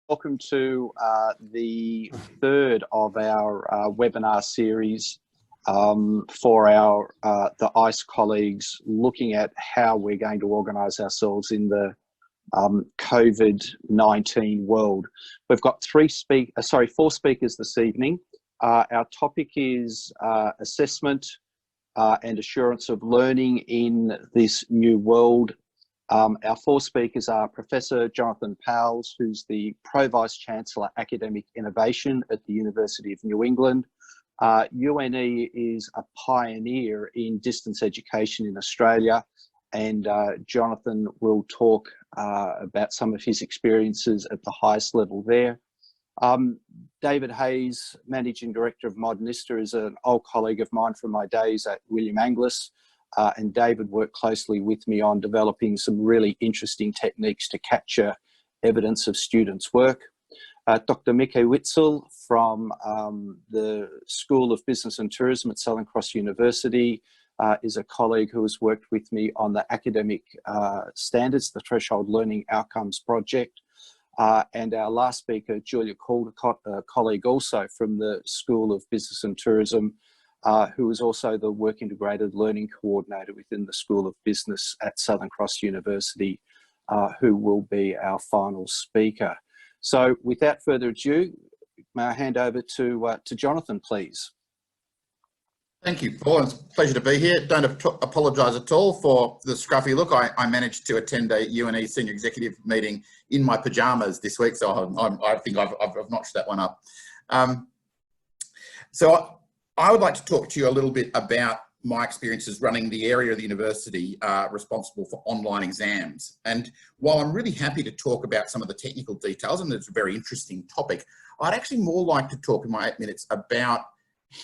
Welcome to the third of our webinar series for our the ICE colleagues, looking at how we're going to organise ourselves in the COVID-19 world. We've got four speakers this evening. Our topic is assessment and assurance of learning in this new world. Our four speakers are Professor Jonathan Powles, who's the Pro-Vice Chancellor Academic Innovation at the University of New England. UNE is a pioneer in distance education in Australia, and Jonathan will talk about some of his experiences at the highest level there. David Hayes, Managing Director of Modernista, is an old colleague of mine from my days at William Anglis. And David worked closely with me on developing some really interesting techniques to capture evidence of students' work. Dr. Mieke Witzel from the School of Business and Tourism at Southern Cross University is a colleague who has worked with me on the academic standards, the Threshold Learning Outcomes project. And our last speaker, Julia Caldecott, a colleague also from the School of Business and Tourism, who is also the Work Integrated Learning Coordinator within the School of Business at Southern Cross University, who will be our final speaker. So without further ado, may I hand over to Jonathan, please. Thank you, Paul. It's a pleasure to be here. Don't apologise at all for the scruffy look. I managed to attend a UNE senior executive meeting in my pyjamas this week, so I think I've notched that one up. I would like to talk to you a little bit about my experiences running the area of the university responsible for online exams. And while I'm really happy to talk about some of the technical details, and it's a very interesting topic, I'd actually more like to talk in my 8 minutes about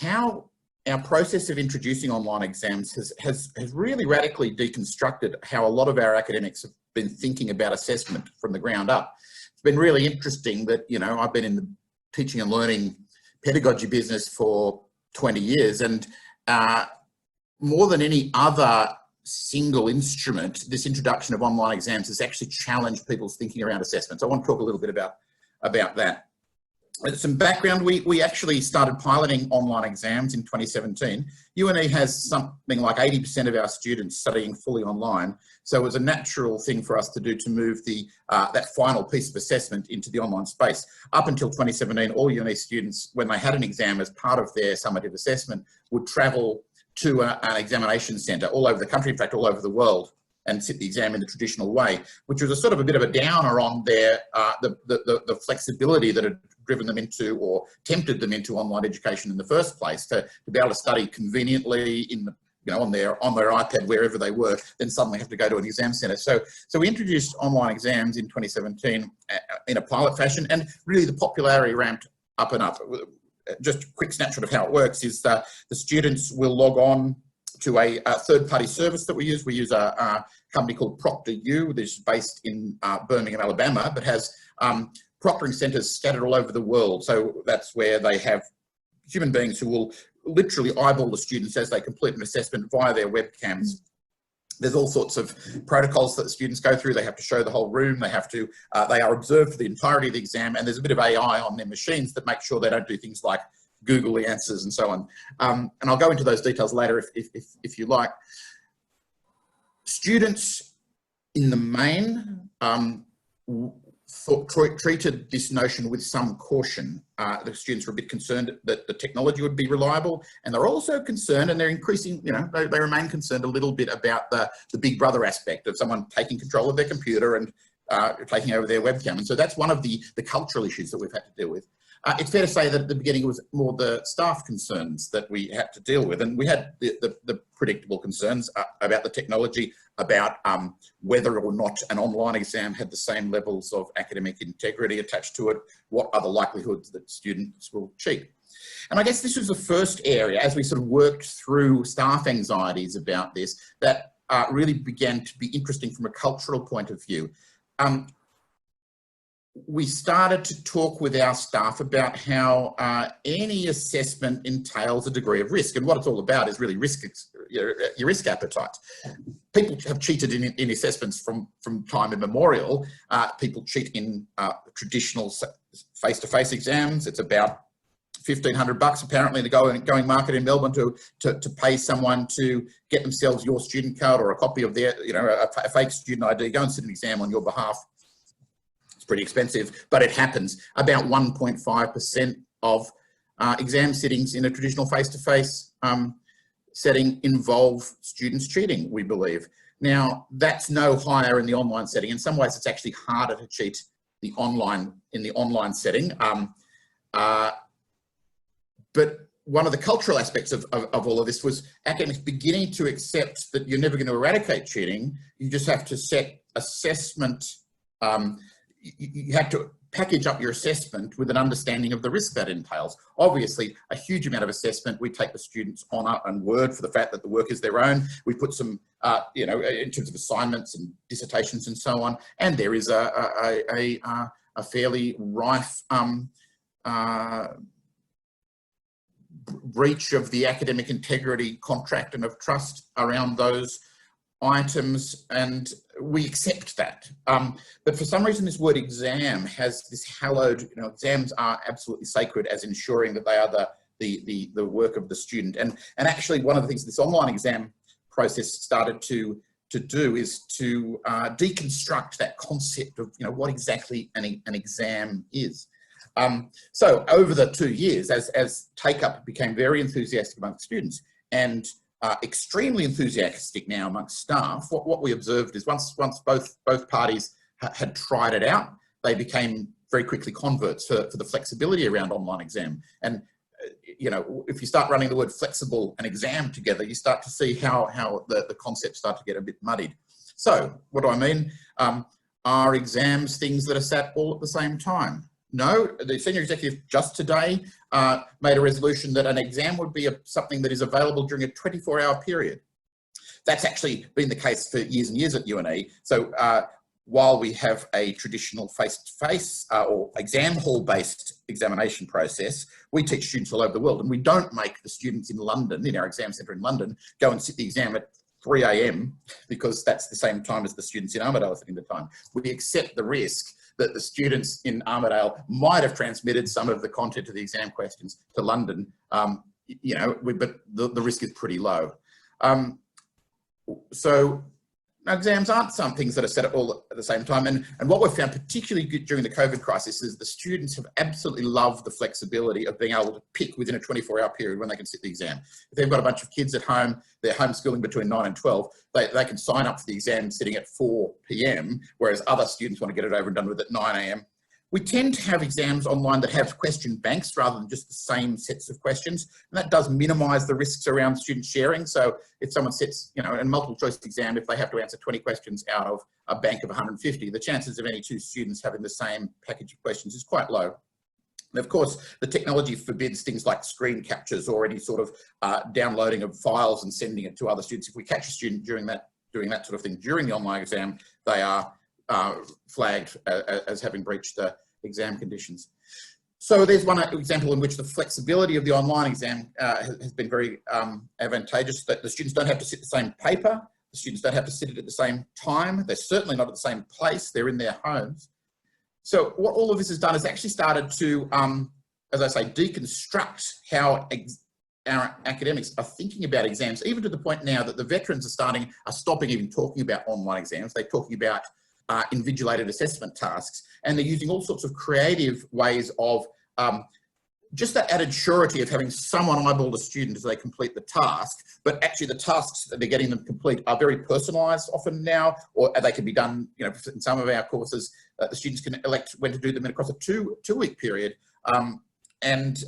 how our process of introducing online exams has really radically deconstructed how a lot of our academics have been thinking about assessment from the ground up. It's been really interesting that, you know, I've been in the teaching and learning pedagogy business for 20 years, and more than any other single instrument, this introduction of online exams has actually challenged people's thinking around assessment. So I want to talk a little bit about that. Some background, we actually started piloting online exams in 2017. UNE has something like 80% of our students studying fully online, so it was a natural thing for us to do to move that final piece of assessment into the online space. Up until 2017, all UNE students, when they had an exam as part of their summative assessment, would travel to an examination centre all over the country, in fact all over the world, and sit the exam in the traditional way, which was a sort of a bit of a downer on their the flexibility that had driven them into or tempted them into online education in the first place, to be able to study conveniently in the, you know, on their iPad wherever they were, then suddenly have to go to an exam centre. So we introduced online exams in 2017 in a pilot fashion, and really the popularity ramped up and up. Just a quick snapshot of how it works is that the students will log on to a third-party service that we use. We use a company called ProctorU, which is based in Birmingham, Alabama, but has proctoring centres scattered all over the world. So that's where they have human beings who will literally eyeball the students as they complete an assessment via their webcams. There's all sorts of protocols that the students go through. They have to show the whole room. They have to, they are observed for the entirety of the exam, and there's a bit of AI on their machines that make sure they don't do things like Google the answers and so on. And I'll go into those details later if you like. Students in the main treated this notion with some caution. The students were a bit concerned that the technology would be reliable, and they're also concerned, and they're increasing, you know, they remain concerned a little bit about the big brother aspect of someone taking control of their computer and taking over their webcam. And so that's one of the cultural issues that we've had to deal with. It's fair to say that at the beginning it was more the staff concerns that we had to deal with, and we had the predictable concerns about the technology, about whether or not an online exam had the same levels of academic integrity attached to it, what are the likelihoods that students will cheat. And I guess this was the first area, as we sort of worked through staff anxieties about this, that really began to be interesting from a cultural point of view. we started to talk with our staff about how any assessment entails a degree of risk, and what it's all about is really risk, your risk appetite. People have cheated in assessments from time immemorial. People cheat in traditional face-to-face exams. It's about $1,500 apparently in the going market in Melbourne to pay someone to get themselves your student card or a copy of their, a fake student ID, go and sit an exam on your behalf. It's pretty expensive, but it happens. About 1.5% of exam sittings in a traditional face-to-face setting involve students cheating, we believe. Now, that's no higher in the online setting. In some ways, it's actually harder to cheat in the online setting. But one of the cultural aspects of all of this was academics beginning to accept that you're never going to eradicate cheating. You just have to set assessment. You have to package up your assessment with an understanding of the risk that entails. Obviously, a huge amount of assessment. We take the students' honour and word for the fact that the work is their own. We put some, in terms of assignments and dissertations and so on. And there is a fairly rife breach of the academic integrity contract and of trust around those items, and we accept that. But for some reason, this word exam has this hallowed, exams are absolutely sacred as ensuring that they are the work of the student. And actually, one of the things this online exam process started to do is to deconstruct that concept of, what exactly an exam is. So over the 2 years, as take-up became very enthusiastic amongst students and extremely enthusiastic now amongst staff, what we observed is once both parties had tried it out, they became very quickly converts for the flexibility around online exam. And if you start running the word flexible and exam together, you start to see how the concepts start to get a bit muddied. So what do I mean? Are exams things that are sat all at the same time? No, the senior executive just today made a resolution that an exam would be something that is available during a 24-hour period. That's actually been the case for years and years at UNE. So while we have a traditional face-to-face or exam hall-based examination process, we teach students all over the world, and we don't make the students in London, in our exam centre in London, go and sit the exam at 3 AM because that's the same time as the students in Armidale are sitting the time. We accept the risk that the students in Armidale might have transmitted some of the content of the exam questions to London, but the risk is pretty low. So exams aren't some things that are set all at the same time. And what we've found particularly good during the COVID crisis is the students have absolutely loved the flexibility of being able to pick within a 24-hour period when they can sit the exam. If they've got a bunch of kids at home, they're homeschooling between 9 and 12, they can sign up for the exam sitting at 4 PM, whereas other students want to get it over and done with at 9 AM. We tend to have exams online that have question banks rather than just the same sets of questions. And that does minimise the risks around student sharing. So if someone sits, in a multiple choice exam, if they have to answer 20 questions out of a bank of 150, the chances of any two students having the same package of questions is quite low. And of course, the technology forbids things like screen captures or any sort of downloading of files and sending it to other students. If we catch a student doing that sort of thing during the online exam, they are flagged as having breached the exam conditions. So there's one example in which the flexibility of the online exam has been very advantageous, that the students don't have to sit the same paper, the students don't have to sit it at the same time, they're certainly not at the same place, they're in their homes. So what all of this has done is actually started to, as I say, deconstruct how our academics are thinking about exams, even to the point now that the veterans are stopping even talking about online exams. They're talking about invigilated assessment tasks, and they're using all sorts of creative ways of just that added surety of having someone eyeball the student as they complete the task, but actually the tasks that they're getting them complete are very personalised often now, or they can be done, in some of our courses, the students can elect when to do them across a two-week period, and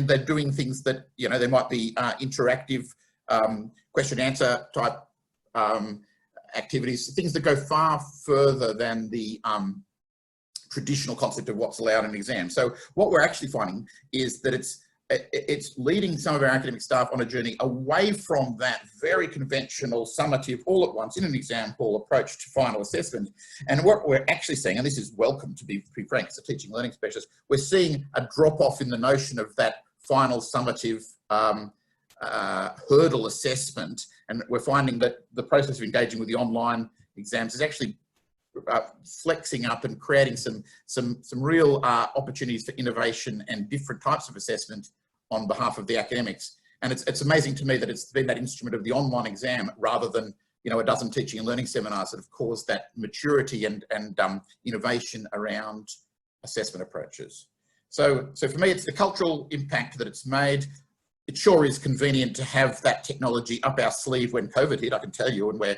they're doing things that, there might be interactive question answer type activities, things that go far further than the traditional concept of what's allowed in an exam. So what we're actually finding is that it's it's leading some of our academic staff on a journey away from that very conventional summative all at once in an exam hall approach to final assessment. And what we're actually seeing, and this is welcome to be frank as a teaching learning specialist, we're seeing a drop off in the notion of that final summative hurdle assessment. And we're finding that the process of engaging with the online exams is actually flexing up and creating some real opportunities for innovation and different types of assessment on behalf of the academics. And it's amazing to me that it's been that instrument of the online exam rather than, you know, a dozen teaching and learning seminars that have caused that maturity and innovation around assessment approaches. So for me, it's the cultural impact that it's made. It sure is convenient to have that technology up our sleeve when COVID hit, I can tell you, and we're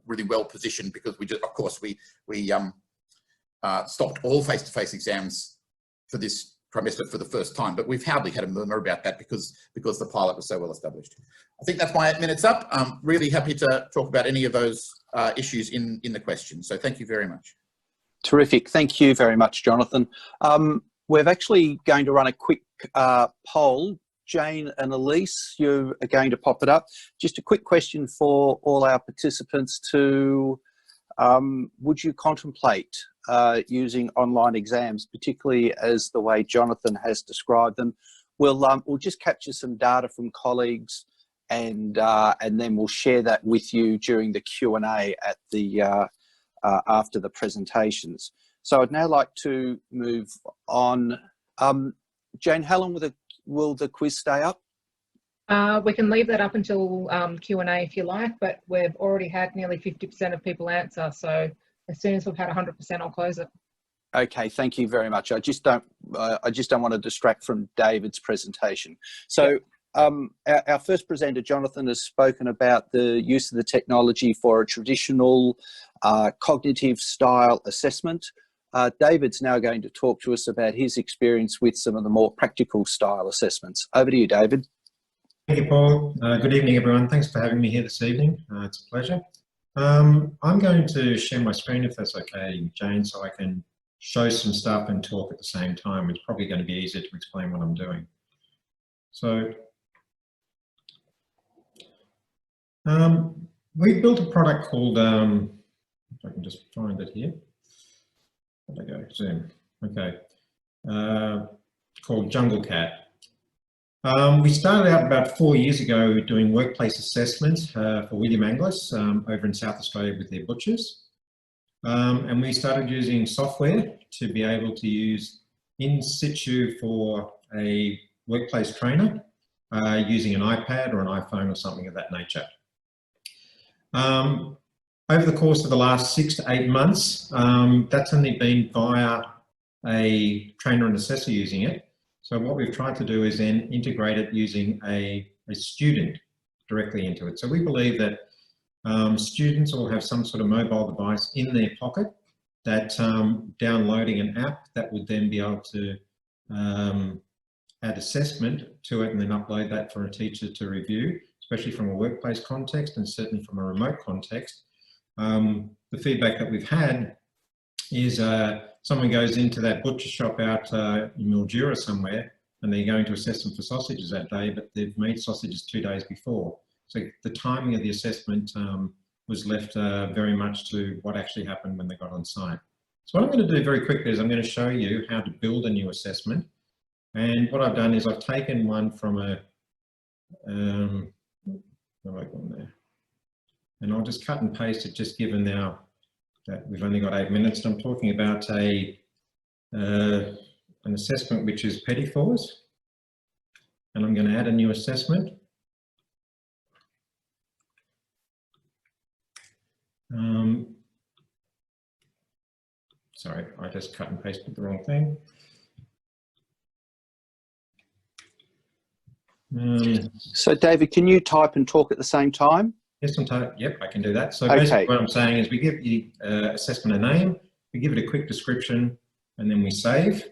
really well positioned because we just, of course, we stopped all face-to-face exams for this trimester for the first time, but we've hardly had a murmur about that because the pilot was so well established. I think that's my 8 minutes up. I'm really happy to talk about any of those issues in the question. So thank you very much. Terrific. Thank you very much, Jonathan. We're actually going to run a quick poll. Jane and Elise, you are going to pop it up. Just a quick question for all our participants to, would you contemplate using online exams, particularly as the way Jonathan has described them? We'll just capture some data from colleagues and then we'll share that with you during the Q&A at the after the presentations. So I'd now like to move on. Jane, how long will the quiz stay up? We can leave that up until Q&A if you like, but we've already had nearly 50% of people answer. So as soon as we've had 100%, I'll close it. Okay, thank you very much. I just don't want to distract from David's presentation. So our first presenter, Jonathan, has spoken about the use of the technology for a traditional cognitive style assessment. David's now going to talk to us about his experience with some of the more practical style assessments. Over to you, David. Thank you, Paul. Good evening, everyone. Thanks for having me here this evening. It's a pleasure. I'm going to share my screen, if that's okay, Jane, so I can show some stuff and talk at the same time. It's probably going to be easier to explain what I'm doing. So we built a product called, if I can just find it here. There we go, Zoom. Okay, called Jungle Cat. We started out about 4 years ago doing workplace assessments for William Angliss over in South Australia with their butchers. And we started using software to be able to use in situ for a workplace trainer using an iPad or an iPhone or something of that nature. Over the course of the last 6 to 8 months, that's only been via a trainer and assessor using it. So what we've tried to do is then integrate it using a student directly into it. So we believe that students will have some sort of mobile device in their pocket that downloading an app that would then be able to add assessment to it and then upload that for a teacher to review, especially from a workplace context and certainly from a remote context. The feedback that we've had is someone goes into that butcher shop out in Mildura somewhere and they're going to assess them for sausages that day, but they've made sausages 2 days before. So the timing of the assessment was left very much to what actually happened when they got on site. So what I'm going to do very quickly is I'm going to show you how to build a new assessment. And what I've done is I've taken one from a, and I'll just cut and paste it, just given now that we've only got 8 minutes. I'm talking about an assessment which is Petty Fours, and I'm going to add a new assessment. Sorry, I just cut and pasted the wrong thing. So David, can you type and talk at the same time? Yes, yep, I can do that. So basically what I'm saying is we give the assessment a name, we give it a quick description, and then we save.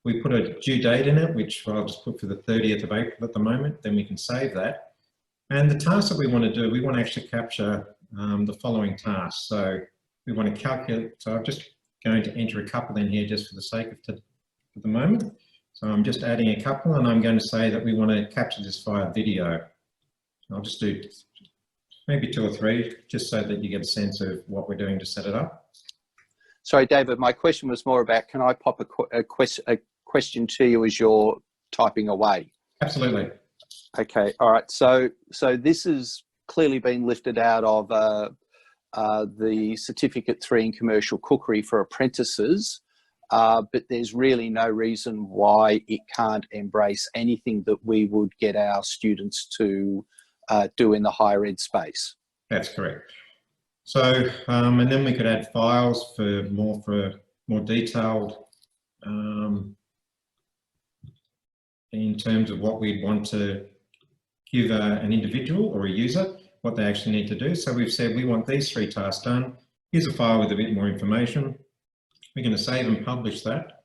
We put a due date in it, which I'll just put for the 30th of April at the moment, then we can save that. And the task that we want to do, we want to actually capture the following tasks. So we want to calculate, so I'm just going to enter a couple in here just for the sake of the moment. So I'm just adding a couple, and I'm going to say that we want to capture this via video. I'll just do maybe 2 or 3, just so that you get a sense of what we're doing to set it up. Sorry, David, my question was more about, can I pop a question to you as you're typing away? Absolutely. Okay, all right. So this has clearly been lifted out of the Certificate 3 in Commercial Cookery for apprentices, but there's really no reason why it can't embrace anything that we would get our students to do in the higher ed space. That's correct. So, and then we could add files for more detailed in terms of what we'd want to give an individual or a user, what they actually need to do. So we've said we want these 3 tasks done. Here's a file with a bit more information. We're going to save and publish that.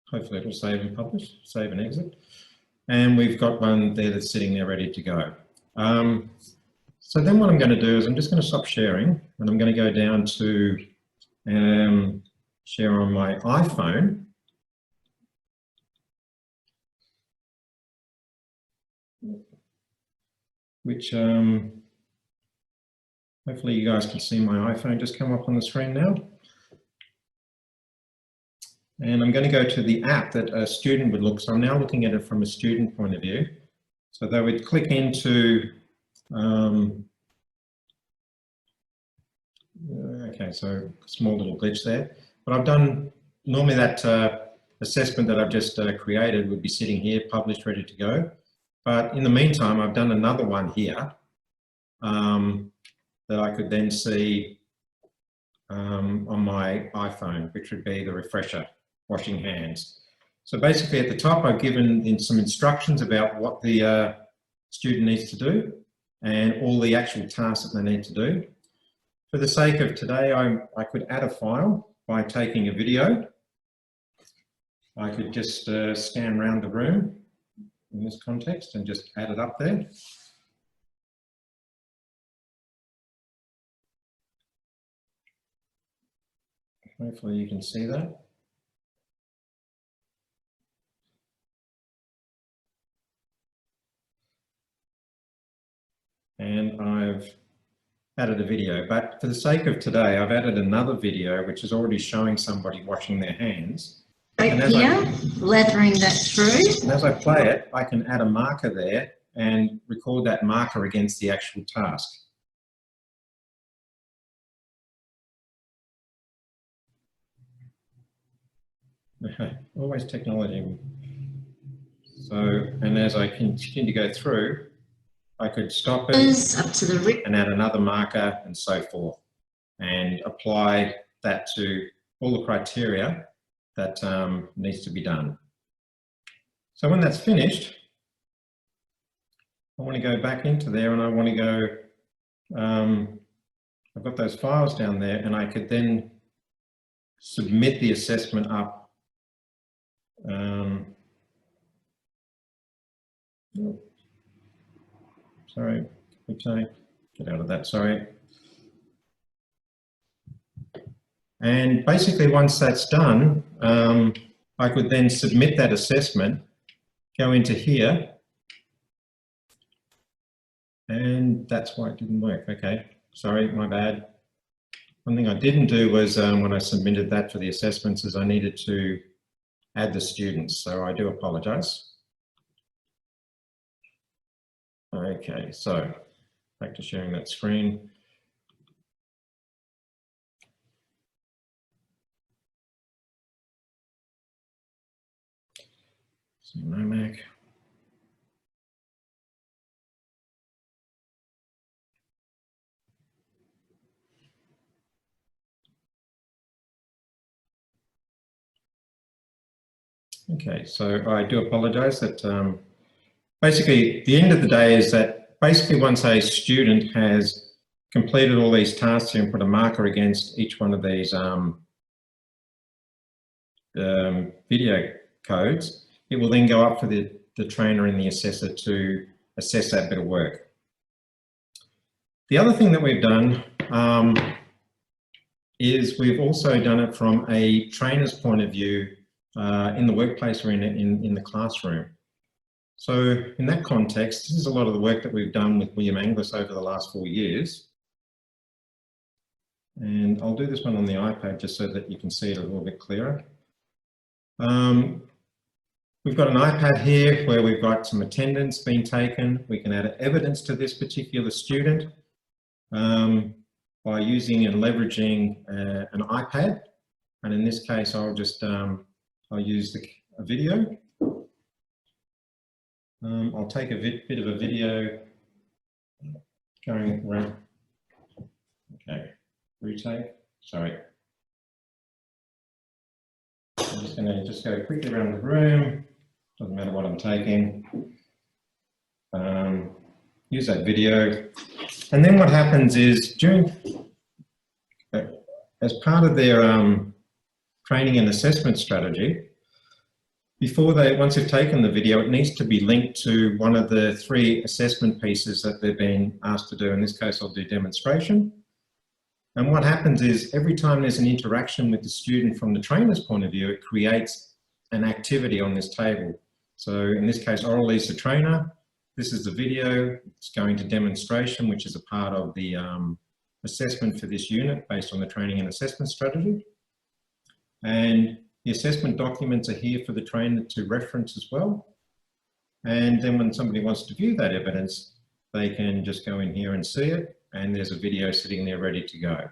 Hopefully it'll save and publish, save and exit. And we've got one there that's sitting there ready to go. So then what I'm going to do is I'm just going to stop sharing, and I'm going to go down to share on my iPhone. Which hopefully you guys can see my iPhone just come up on the screen now. And I'm going to go to the app that a student would look. So I'm now looking at it from a student point of view. So they would click into, okay, so small little glitch there. But I've done, normally that assessment that I've just created would be sitting here, published, ready to go. But in the meantime, I've done another one here that I could then see on my iPhone, which would be the refresher, washing hands. So basically at the top, I've given some instructions about what the student needs to do and all the actual tasks that they need to do. For the sake of today, I could add a file by taking a video. I could just scan around the room in this context and just add it up there. Hopefully you can see that. And I've added a video, but for the sake of today, I've added another video which is already showing somebody washing their hands. Right here, lathering that through. And as I play it, I can add a marker there and record that marker against the actual task. Always technology. So, and as I continue to go through, I could stop it up to the and add another marker and so forth, and apply that to all the criteria that needs to be done. So when that's finished, I want to go back into there and I want to go, I've got those files down there, and I could then submit the assessment up. Sorry, get out of that, sorry. And basically once that's done, I could then submit that assessment, go into here, and that's why it didn't work. Okay, sorry, my bad. One thing I didn't do was when I submitted that for the assessments is I needed to add the students, so I do apologize. Okay, so back to sharing that screen. See my Mac. Okay, so I do apologize that basically the end of the day is that basically once a student has completed all these tasks and put a marker against each one of these video codes, it will then go up for the trainer and the assessor to assess that bit of work. The other thing that we've done is we've also done it from a trainer's point of view in the workplace or in the classroom. So in that context, this is a lot of the work that we've done with William Anglis over the last 4 years. And I'll do this one on the iPad just so that you can see it a little bit clearer. We've got an iPad here where we've got some attendance being taken. We can add evidence to this particular student by using and leveraging an iPad. And in this case, I'll just, I'll use a video. I'll take a bit of a video going around. Okay, retake, sorry. I'm just going to just go quickly around the room. Doesn't matter what I'm taking. Use that video. And then what happens is as part of their training and assessment strategy, once they've taken the video, it needs to be linked to one of the 3 assessment pieces that they've been asked to do. In this case, I'll do demonstration. And what happens is every time there's an interaction with the student from the trainer's point of view, it creates an activity on this table. So in this case, oral is the trainer. This is the video. It's going to demonstration, which is a part of the assessment for this unit based on the training and assessment strategy. And the assessment documents are here for the trainer to reference as well. And then when somebody wants to view that evidence, they can just go in here and see it. And there's a video sitting there ready to go.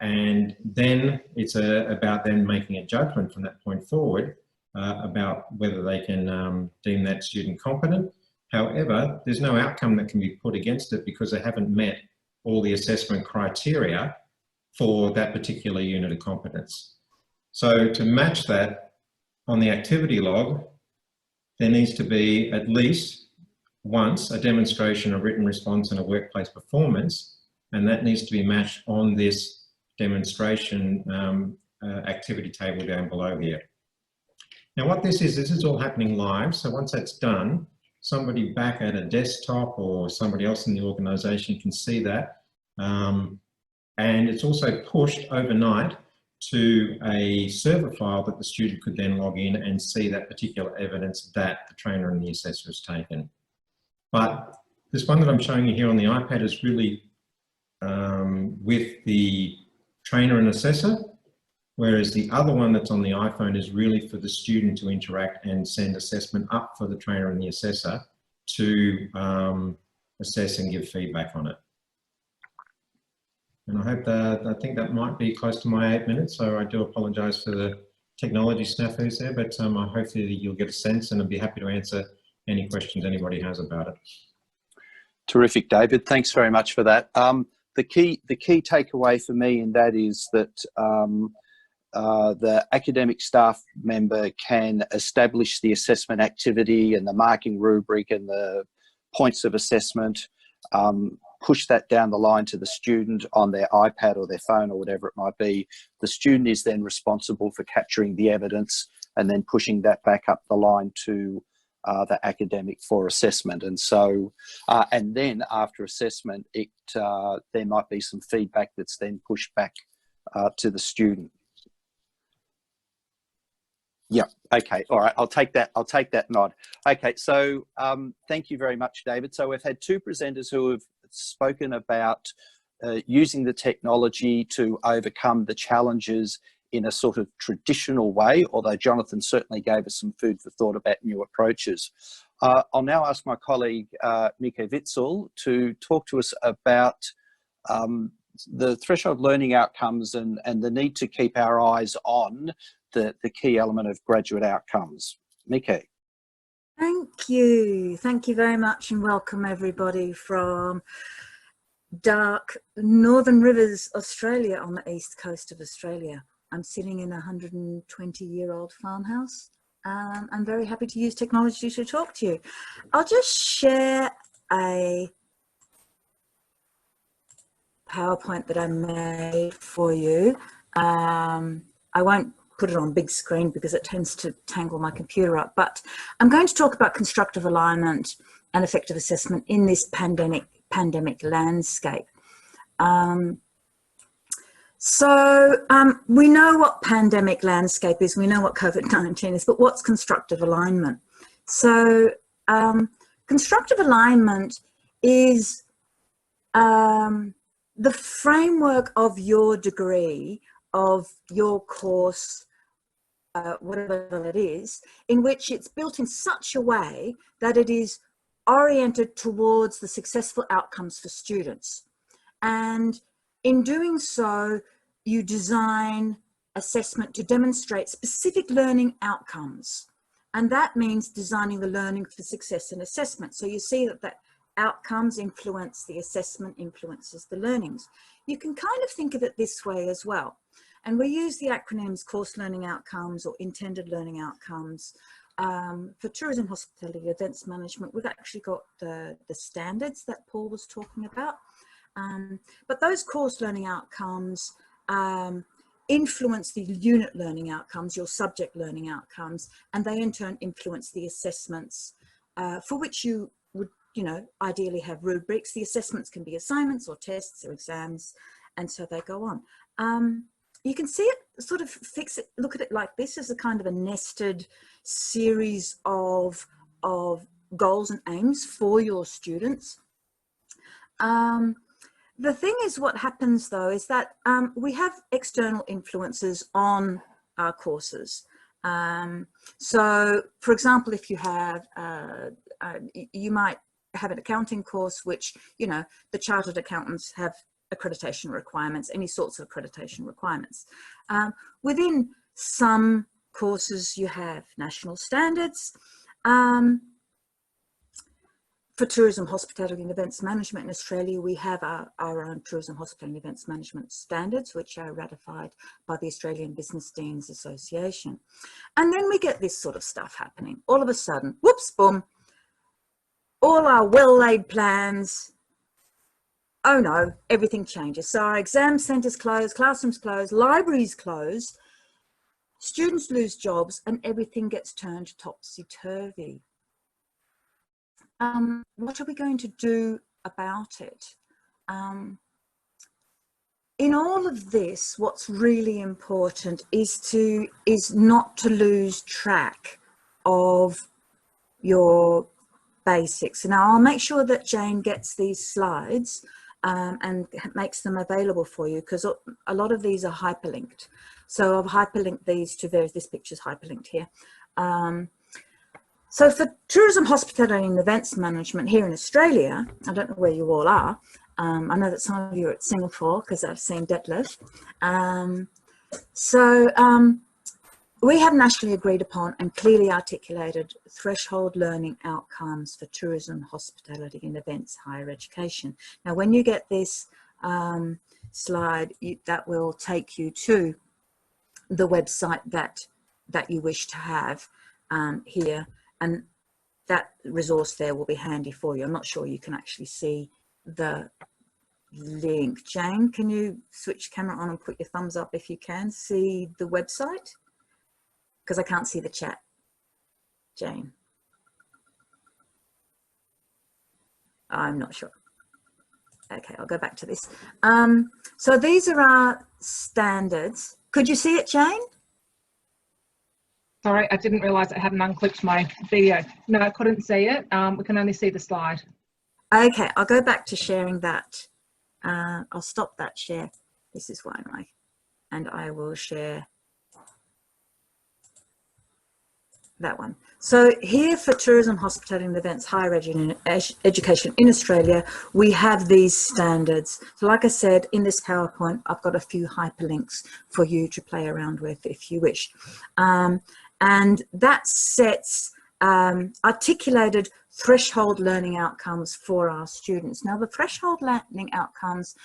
And then it's about them making a judgment from that point forward about whether they can deem that student competent. However, there's no outcome that can be put against it because they haven't met all the assessment criteria for that particular unit of competence. So to match that on the activity log, there needs to be at least once a demonstration, a written response and a workplace performance, and that needs to be matched on this demonstration activity table down below here. Now what this is all happening live. So once that's done, somebody back at a desktop or somebody else in the organisation can see that. And it's also pushed overnight to a server file that the student could then log in and see that particular evidence that the trainer and the assessor has taken. But this one that I'm showing you here on the iPad is really with the trainer and assessor, whereas the other one that's on the iPhone is really for the student to interact and send assessment up for the trainer and the assessor to assess and give feedback on it. And I hope that, I think that might be close to my 8 minutes, so I do apologise for the technology snafus there, but hopefully you'll get a sense, and I'd be happy to answer any questions anybody has about it. Terrific, David. Thanks very much for that. The key takeaway for me in that is that the academic staff member can establish the assessment activity and the marking rubric and the points of assessment, push that down the line to the student on their iPad or their phone or whatever it might be. The student is then responsible for capturing the evidence and then pushing that back up the line to the academic for assessment. And so, and then after assessment, there might be some feedback that's then pushed back to the student. Yeah. Okay. All right. I'll take that nod. Okay. So thank you very much, David. So we've had 2 presenters who have spoken about using the technology to overcome the challenges in a sort of traditional way, although Jonathan certainly gave us some food for thought about new approaches. I'll now ask my colleague, Mika Witzel, to talk to us about the threshold learning outcomes and the need to keep our eyes on the key element of graduate outcomes. Mika. Thank you. Thank you very much, and welcome everybody from dark Northern Rivers, Australia, on the east coast of Australia. I'm sitting in a 120-year-old farmhouse. I'm very happy to use technology to talk to you. I'll just share a PowerPoint that I made for you. I won't put it on big screen because it tends to tangle my computer up, but I'm going to talk about constructive alignment and effective assessment in this pandemic landscape. We know what pandemic landscape is, we know what COVID-19 is, but what's constructive alignment? So constructive alignment is the framework of your degree, of your course, whatever it is, in which it's built in such a way that it is oriented towards the successful outcomes for students. And in doing so, you design assessment to demonstrate specific learning outcomes. And that means designing the learning for success and assessment. So you see that the outcomes influence the assessment, influences the learnings. You can kind of think of it this way as well. And we use the acronyms course learning outcomes or intended learning outcomes. For tourism, hospitality, events management, we've actually got the standards that Paul was talking about. But those course learning outcomes influence the unit learning outcomes, your subject learning outcomes, and they in turn influence the assessments for which you would, ideally have rubrics. The assessments can be assignments or tests or exams, and so they go on. You can see it, sort of look at it like this as a kind of a nested series of goals and aims for your students. The thing is, what happens though is that we have external influences on our courses. So for example, if you have, you might have an accounting course, which, the chartered accountants have accreditation requirements, any sorts of accreditation requirements. Within some courses, you have national standards. For tourism, hospitality and events management in Australia, we have our own tourism, hospitality and events management standards, which are ratified by the Australian Business Deans Association. And then we get this sort of stuff happening. All of a sudden, whoops, boom, all our well-laid plans, oh no, everything changes. So our exam centres close, classrooms close, libraries close, students lose jobs, and everything gets turned topsy-turvy. What are we going to do about it? In all of this, what's really important is not to lose track of your basics. Now, I'll make sure that Jane gets these slides and makes them available for you, because a lot of these are hyperlinked. So I've hyperlinked these to this picture's hyperlinked here. So for tourism, hospitality and events management here in Australia, I don't know where you all are. I know that some of you are at Singapore because I've seen Detlef. We have nationally agreed upon and clearly articulated threshold learning outcomes for tourism, hospitality and events higher education. Now, when you get this slide, that will take you to the website that you wish to have here. And that resource there will be handy for you. I'm not sure you can actually see the link. Jane, can you switch camera on and put your thumbs up if you can see the website? Because I can't see the chat. Jane. I'm not sure. Okay, I'll go back to this. So these are our standards. Could you see it, Jane? Sorry, I didn't realise I hadn't unclipped my video. No, I couldn't see it. We can only see the slide. Okay, I'll go back to sharing that. I'll stop that share. This is why and I will share that one. So here for tourism, hospitality and events higher education in Australia, we have these standards. So like I said, in this PowerPoint, I've got a few hyperlinks for you to play around with if you wish. And that sets articulated threshold learning outcomes for our students. Now, the threshold learning outcomes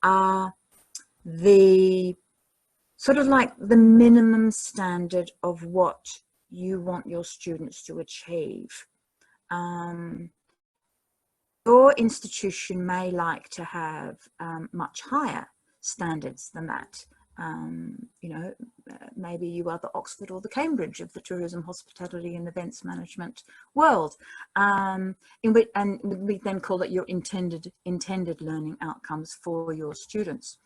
are the sort of like the minimum standard of what you want your students to achieve. Your institution may like to have much higher standards than that. you know, maybe you are the Oxford or the Cambridge of the tourism, hospitality and events management world. And we then call it your intended learning outcomes for your students.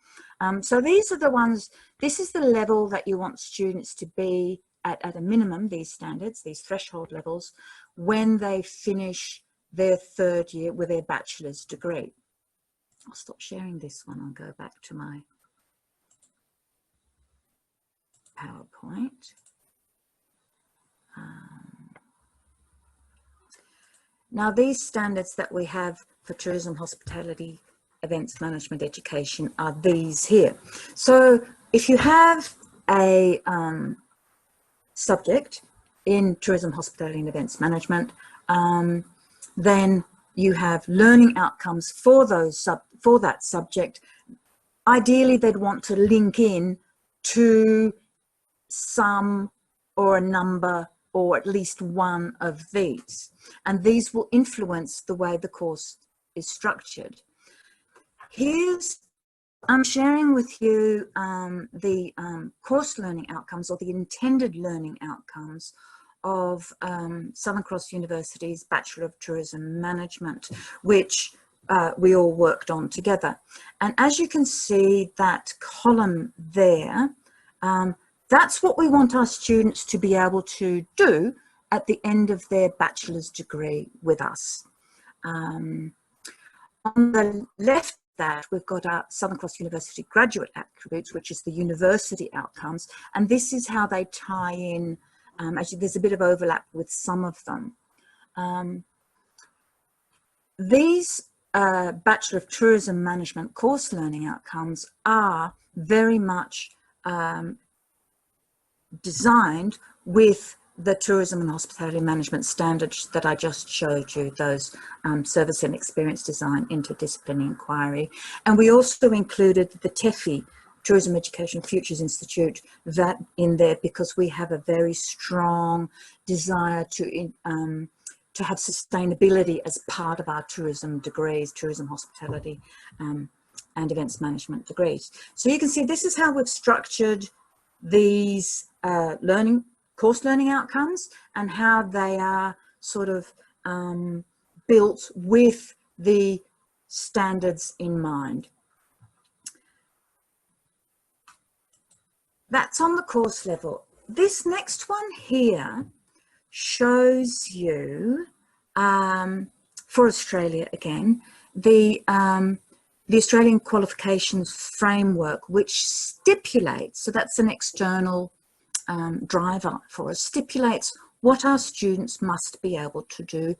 So these are the ones, this is the level that you want students to be at a minimum, these standards, these threshold levels, when they finish their third year with their bachelor's degree. I'll stop sharing this one and go back to my PowerPoint. Now these standards that we have for tourism, hospitality, events management, education are these here. So if you have a subject in tourism, hospitality and events management, then you have learning outcomes for that subject. Ideally, they'd want to link in to some or a number or at least one of these, and these will influence the way the course is structured. I'm sharing with you the course learning outcomes, or the intended learning outcomes of Southern Cross University's Bachelor of Tourism Management, which we all worked on together. And as you can see, that column there, that's what we want our students to be able to do at the end of their bachelor's degree with us. On the left of that, we've got our Southern Cross University graduate attributes, which is the university outcomes, and this is how they tie in. Actually, there's a bit of overlap with some of them. These Bachelor of Tourism Management course learning outcomes are very much designed with the tourism and hospitality management standards that I just showed you, those service and experience design, interdisciplinary inquiry. And we also included the TEFI, Tourism Education Futures Institute, that in there because we have a very strong desire to have sustainability as part of our tourism degrees, tourism, hospitality and events management degrees. So you can see this is how we've structured these course learning outcomes, and how they are sort of built with the standards in mind. That's on the course level. This next one here shows you, for Australia again, the Australian Qualifications Framework, which stipulates, so that's an external driver for us, stipulates what our students must be able to do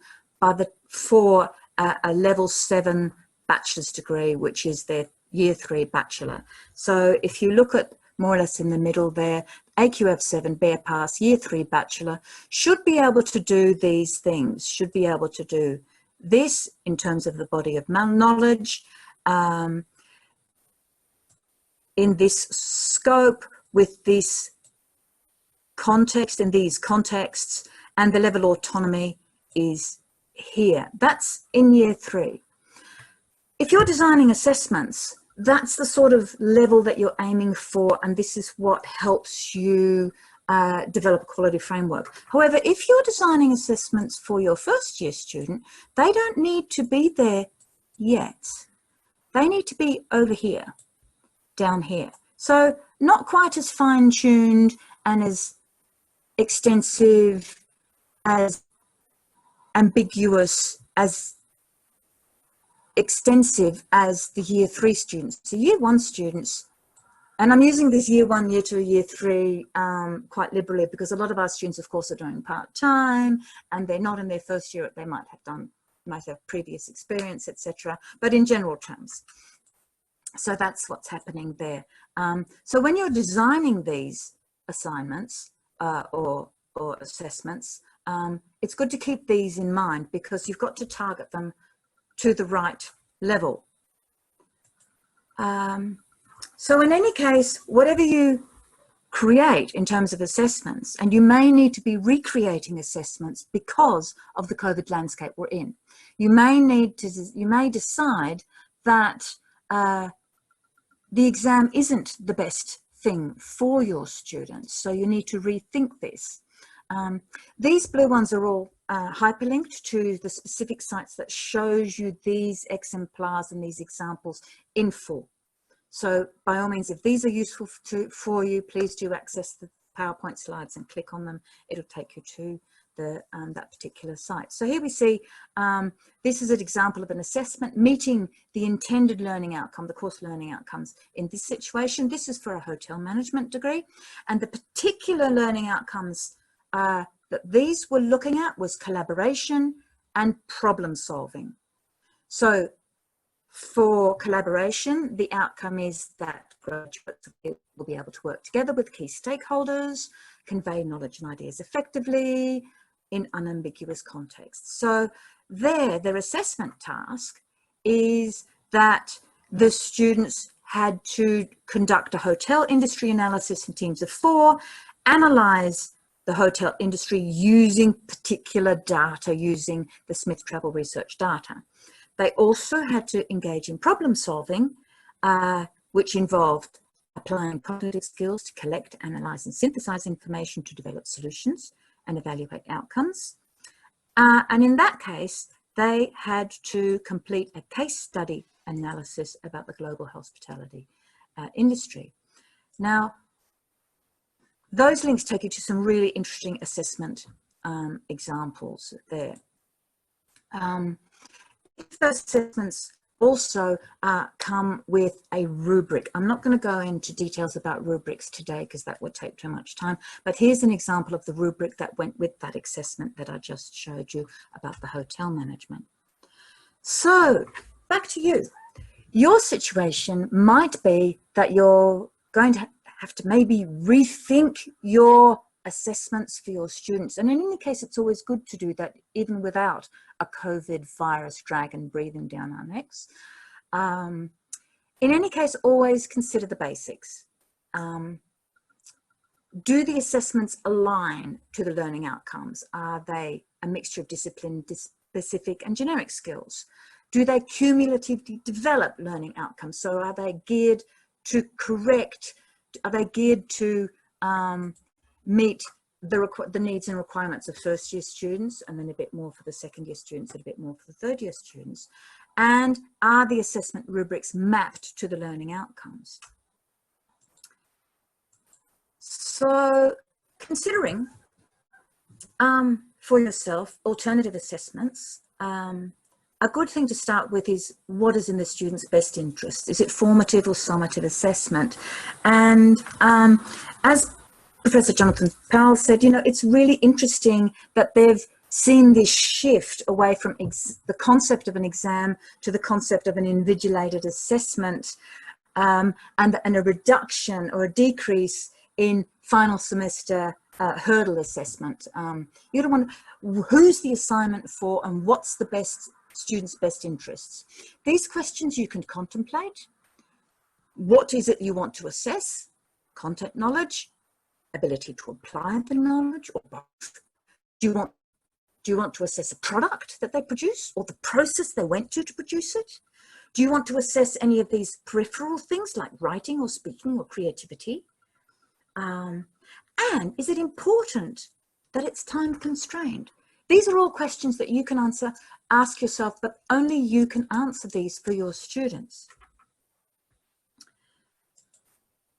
for a level 7 bachelor's degree, which is their year 3 bachelor. So if you look at more or less in the middle there, AQF7 Bare Pass year 3 bachelor should be able to do these things, should be able to do this in terms of the body of knowledge, in this scope, with this context, in these contexts, and the level of autonomy is here. That's in year 3. If you're designing assessments, that's the sort of level that you're aiming for, and this is what helps you develop a quality framework. However, if you're designing assessments for your first year student, they don't need to be there yet. They need to be over here, down here. So not quite as fine-tuned and as extensive, as ambiguous, as extensive as the year 3 students. So year 1 students, and I'm using this year 1, year 2, year 3 quite liberally, because a lot of our students, of course, are doing part-time and they're not in their first year. They might have previous experience, etc., but in general terms. So that's what's happening there. So when you're designing these assignments or assessments, it's good to keep these in mind, because you've got to target them to the right level. So in any case, whatever you create in terms of assessments, and you may need to be recreating assessments because of the COVID landscape we're in. You may decide that the exam isn't the best thing for your students. So you need to rethink this. These blue ones are all hyperlinked to the specific sites that shows you these exemplars and these examples in full. So by all means, if these are useful for you, please do access the PowerPoint slides and click on them. It'll take you to that particular site. So here we see, this is an example of an assessment meeting the intended learning outcome, the course learning outcomes in this situation. This is for a hotel management degree, and the particular learning outcomes that these were looking at was collaboration and problem solving. So for collaboration, the outcome is that graduates will be able to work together with key stakeholders, convey knowledge and ideas effectively in unambiguous contexts. So their assessment task is that the students had to conduct a hotel industry analysis in teams of 4, analyze the hotel industry using particular data, using the Smith Travel Research data. They also had to engage in problem solving, which involved applying cognitive skills to collect, analyze, and synthesize information to develop solutions and evaluate outcomes. And in that case, they had to complete a case study analysis about the global hospitality industry. Now, those links take you to some really interesting assessment examples there. Those assessments also come with a rubric. I'm not going to go into details about rubrics today because that would take too much time, but here's an example of the rubric that went with that assessment that I just showed you about the hotel management. So back to you. Your situation might be that you're going to have to maybe rethink your assessments for your students. And in any case, it's always good to do that, even without a COVID virus dragon breathing down our necks. In any case, always consider the basics. Do the assessments align to the learning outcomes? Are they a mixture of discipline, specific and generic skills? Do they cumulatively develop learning outcomes? So are they geared to correct, are they geared to meet the needs and requirements of first year students, and then a bit more for the second year students and a bit more for the third year students? And are the assessment rubrics mapped to the learning outcomes? So considering for yourself alternative assessments, a good thing to start with is what is in the student's best interest. Is it formative or summative assessment? And as Professor Jonathan Powell said, you know, it's really interesting that they've seen this shift away from the concept of an exam to the concept of an invigilated assessment, and a reduction or a decrease in final semester hurdle assessment. You don't want who's the assignment for and what's the best students' best interests. These questions you can contemplate. What is it you want to assess? Content knowledge, ability to apply the knowledge, or both? Do you want to assess a product that they produce or the process they went to produce it? Do you want to assess any of these peripheral things like writing or speaking or creativity? And is it important that it's time constrained? These are all questions that you can ask yourself, but only you can answer these for your students.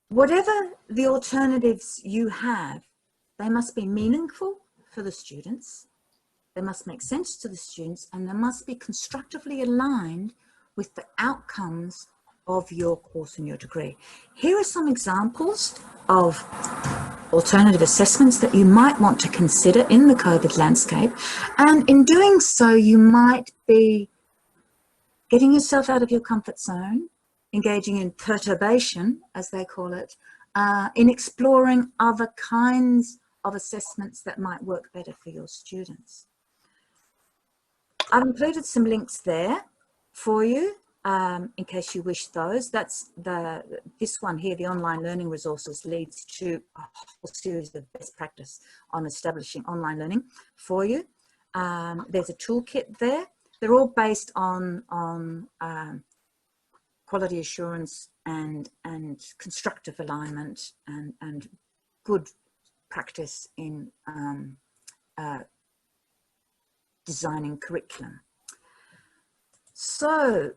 Whatever the alternatives you have, they must be meaningful for the students, they must make sense to the students, and they must be constructively aligned with the outcomes of your course and your degree. Here are some examples of alternative assessments that you might want to consider in the COVID landscape. And in doing so, you might be getting yourself out of your comfort zone, engaging in perturbation, as they call it, in exploring other kinds of assessments that might work better for your students. I've included some links there for you in case you wish those. That's this one here, the online learning resources, leads to a whole series of best practice on establishing online learning for you. There's a toolkit there. They're all based on quality assurance and constructive alignment and good practice in designing curriculum. So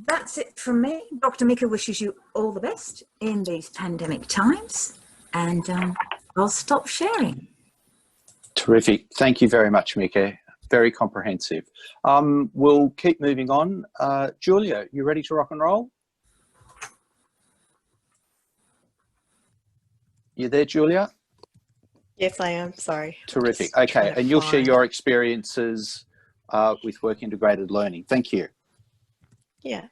that's it from me. Dr. Mika wishes you all the best in these pandemic times, and I'll stop sharing. Terrific. Thank you very much, Mika. Very comprehensive. We'll keep moving on. Julia, you ready to rock and roll? You there, Julia? Yes, I am. Sorry. Terrific. Okay, and you'll share your experiences with work integrated learning. Thank you. Yeah.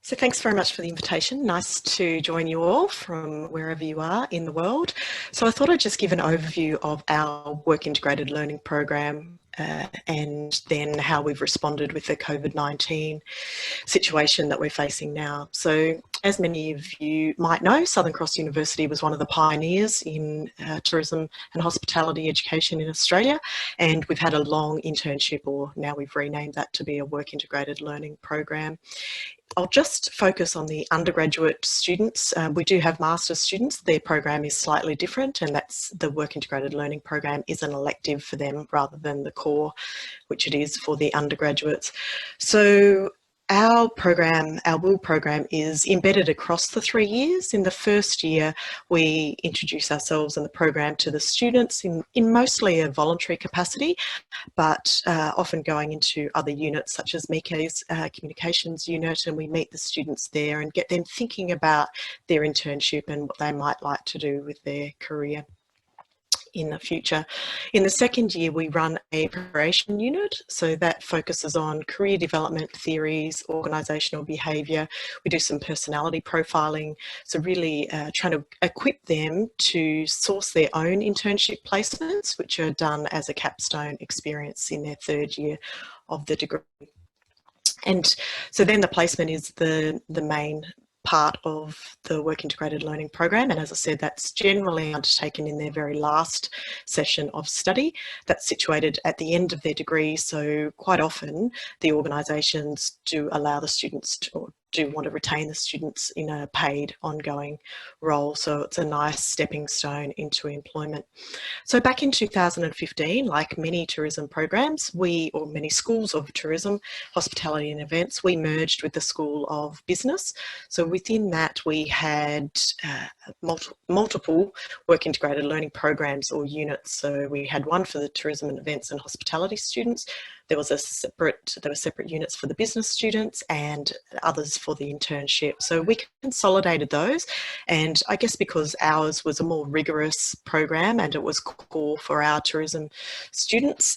So thanks very much for the invitation. Nice to join you all from wherever you are in the world. So I thought I'd just give an overview of our work integrated learning program and then how we've responded with the COVID-19 situation that we're facing now. So as many of you might know, Southern Cross University was one of the pioneers in tourism and hospitality education in Australia, and we've had a long internship, or now we've renamed that to be a work integrated learning program. I'll just focus on the undergraduate students. We do have master's students. Their program is slightly different, and that's the work integrated learning program is an elective for them rather than the core, which it is for the undergraduates. So our program, our WIL program, is embedded across the 3 years. In the first year, we introduce ourselves and the program to the students in mostly a voluntary capacity, but often going into other units such as Mika's communications unit, and we meet the students there and get them thinking about their internship and what they might like to do with their career in the future. In the second year, we run a preparation unit, so that focuses on career development theories, organisational behaviour. We do some personality profiling, so really trying to equip them to source their own internship placements, which are done as a capstone experience in their third year of the degree. And so then the placement is the main part of the work integrated learning program, and as I said, that's generally undertaken in their very last session of study. That's situated at the end of their degree, so quite often the organisations do allow the students to, or do want to retain the students in a paid ongoing role, so it's a nice stepping stone into employment. So back in 2015, like many tourism programs, or many schools of tourism, hospitality and events, we merged with the School of Business. So within that, we had multiple work integrated learning programs or units. So we had one for the tourism and events and hospitality students. There were separate units for the business students and others for the internship. So we consolidated those, and I guess because ours was a more rigorous program and it was core for our tourism students,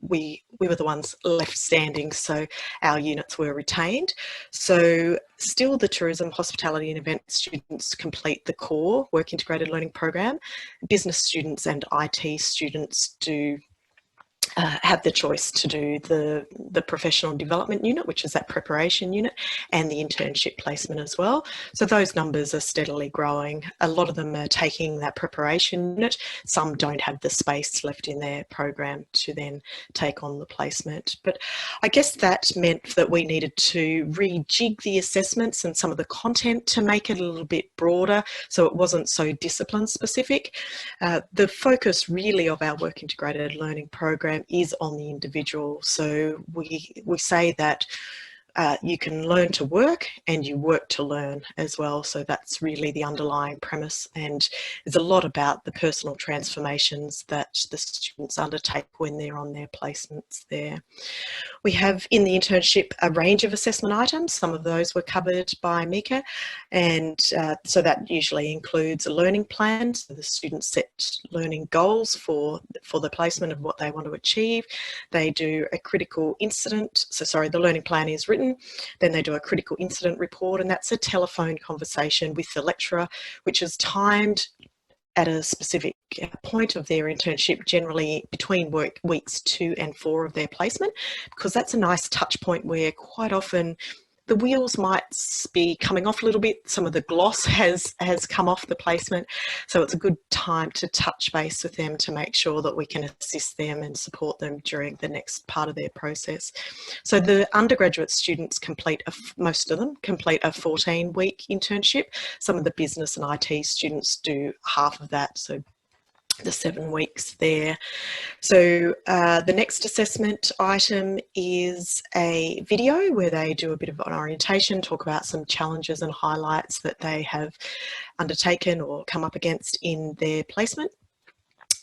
we were the ones left standing, so our units were retained. So still the tourism, hospitality and event students complete the core work integrated learning program. Business students and IT students do have the choice to do the professional development unit, which is that preparation unit, and the internship placement as well. So those numbers are steadily growing. A lot of them are taking that preparation unit. Some don't have the space left in their program to then take on the placement. But I guess that meant that we needed to rejig the assessments and some of the content to make it a little bit broader, so it wasn't so discipline specific. The focus really of our work integrated learning program is on the individual. So we say that you can learn to work and you work to learn as well. So that's really the underlying premise, and there's a lot about the personal transformations that the students undertake when they're on their placements there. We have in the internship a range of assessment items. Some of those were covered by Mika, and so that usually includes a learning plan. So the students set learning goals for the placement of what they want to achieve. They do a critical incident, the learning plan is written. Then they do a critical incident report, and that's a telephone conversation with the lecturer, which is timed at a specific point of their internship, generally between weeks 2 and 4 of their placement, because that's a nice touch point where quite often the wheels might be coming off a little bit. Some of the gloss has come off the placement. So it's a good time to touch base with them to make sure that we can assist them and support them during the next part of their process. So the undergraduate students most of them complete a 14-week internship. Some of the business and IT students do half of that, so the 7 weeks there. So the next assessment item is a video where they do a bit of an orientation, talk about some challenges and highlights that they have undertaken or come up against in their placement.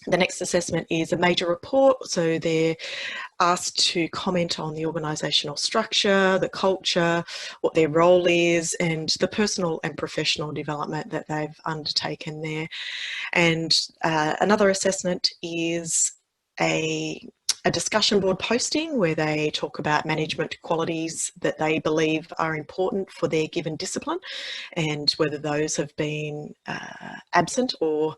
The next assessment is a major report, so they're asked to comment on the organisational structure, the culture, what their role is, and the personal and professional development that they've undertaken there. And another assessment is a discussion board posting where they talk about management qualities that they believe are important for their given discipline and whether those have been absent or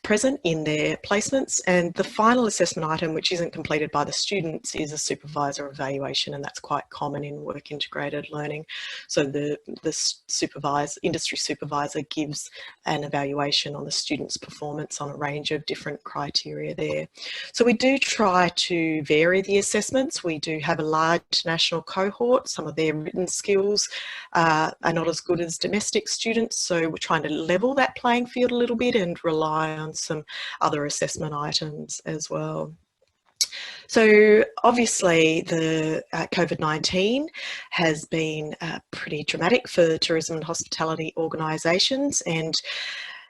present in their placements. And the final assessment item, which isn't completed by the students, is a supervisor evaluation, and that's quite common in work integrated learning. So the industry supervisor gives an evaluation on the student's performance on a range of different criteria there. So we do try to vary the assessments. We do have a large national cohort. Some of their written skills are not as good as domestic students, so we're trying to level that playing field a little bit and rely on some other assessment items as well. So obviously the COVID-19 has been pretty dramatic for tourism and hospitality organisations, and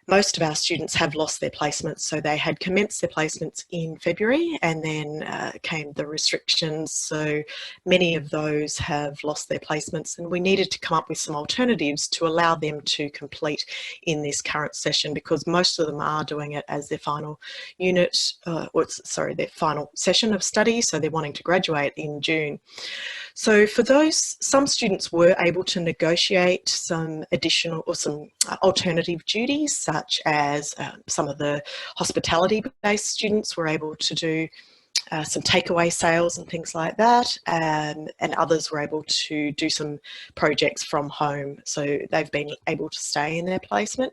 most of our students have lost their placements. So they had commenced their placements in February, and then came the restrictions. So many of those have lost their placements, and we needed to come up with some alternatives to allow them to complete in this current session, because most of them are doing it as their final unit, their final session of study. So they're wanting to graduate in June. So for those, some students were able to negotiate some additional or some alternative duties, such as some of the hospitality-based students were able to do some takeaway sales and things like that, and others were able to do some projects from home. So they've been able to stay in their placement.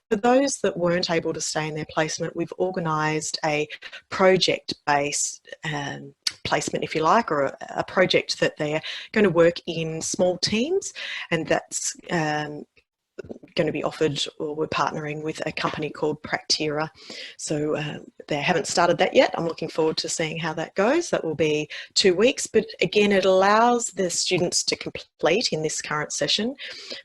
For those that weren't able to stay in their placement, we've organised a project-based placement, if you like, or a project that they're going to work in small teams, and that's going to be offered, or we're partnering with a company called Practera. So they haven't started that yet. I'm looking forward to seeing how that goes. That will be 2 weeks, but again, it allows the students to complete in this current session.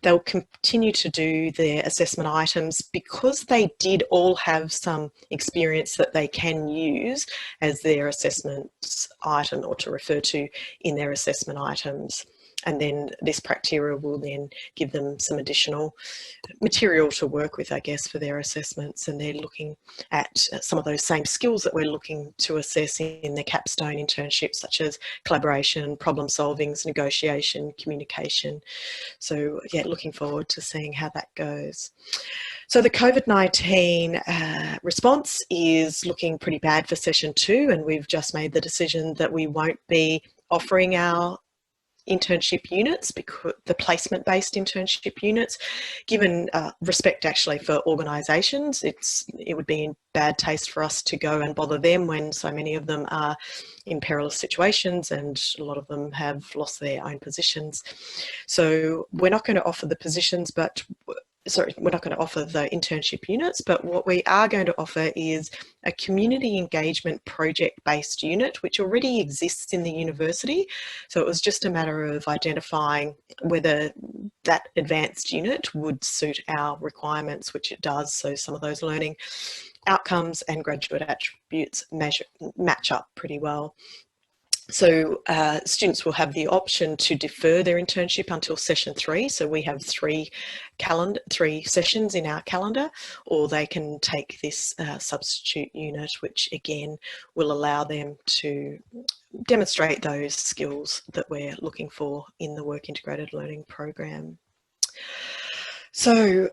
They'll continue to do their assessment items because they did all have some experience that they can use as their assessment item or to refer to in their assessment items. And then this Practera will then give them some additional material to work with, I guess, for their assessments. And they're looking at some of those same skills that we're looking to assess in their capstone internships, such as collaboration, problem solving, negotiation, communication. So yeah, looking forward to seeing how that goes. So the COVID-19 response is looking pretty bad for session 2, and we've just made the decision that we won't be offering our internship units, because the placement-based internship units, given respect actually for organisations, it would be in bad taste for us to go and bother them when so many of them are in perilous situations and a lot of them have lost their own positions. So we're not going to offer the positions, we're not going to offer the internship units, but what we are going to offer is a community engagement project-based unit, which already exists in the university. So it was just a matter of identifying whether that advanced unit would suit our requirements, which it does. So some of those learning outcomes and graduate attributes match up pretty well. So students will have the option to defer their internship until session 3. So we have three sessions in our calendar, or they can take this substitute unit, which again will allow them to demonstrate those skills that we're looking for in the work integrated learning program. So,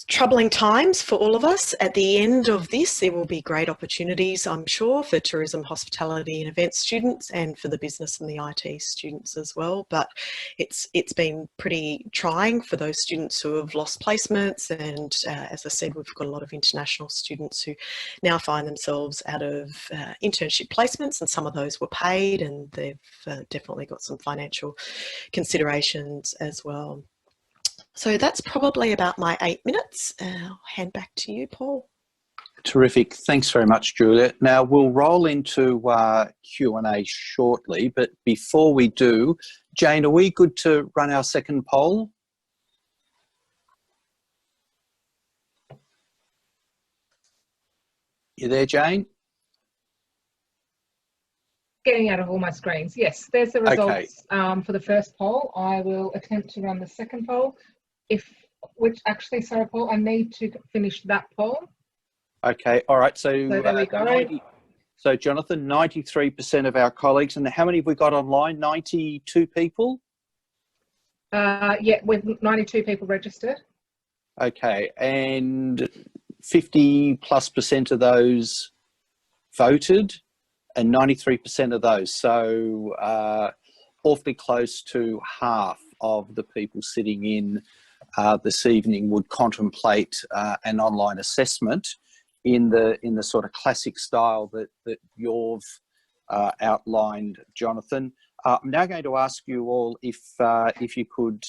troubling times for all of us. At the end of this, there will be great opportunities, I'm sure, for tourism, hospitality and events students, and for the business and the IT students as well. But it's been pretty trying for those students who have lost placements. And as I said, we've got a lot of international students who now find themselves out of internship placements, and some of those were paid, and they've definitely got some financial considerations as well. So that's probably about my 8 minutes. I'll hand back to you, Paul. Terrific. Thanks very much, Julia. Now we'll roll into Q&A shortly, but before we do, Jane, are we good to run our second poll? You there, Jane? Getting out of all my screens. Yes, there's the results for the first poll. I will attempt to run the second poll. Sorry, Paul, I need to finish that poll. Okay, all right. So there we go. So Jonathan, 93% of our colleagues, and how many have we got online? 92 people? Yeah, with 92 people registered. Okay, and 50+% of those voted, and 93% of those. So awfully close to half of the people sitting in this evening would contemplate an online assessment in the sort of classic style that you've outlined, Jonathan. I'm now going to ask you all if you could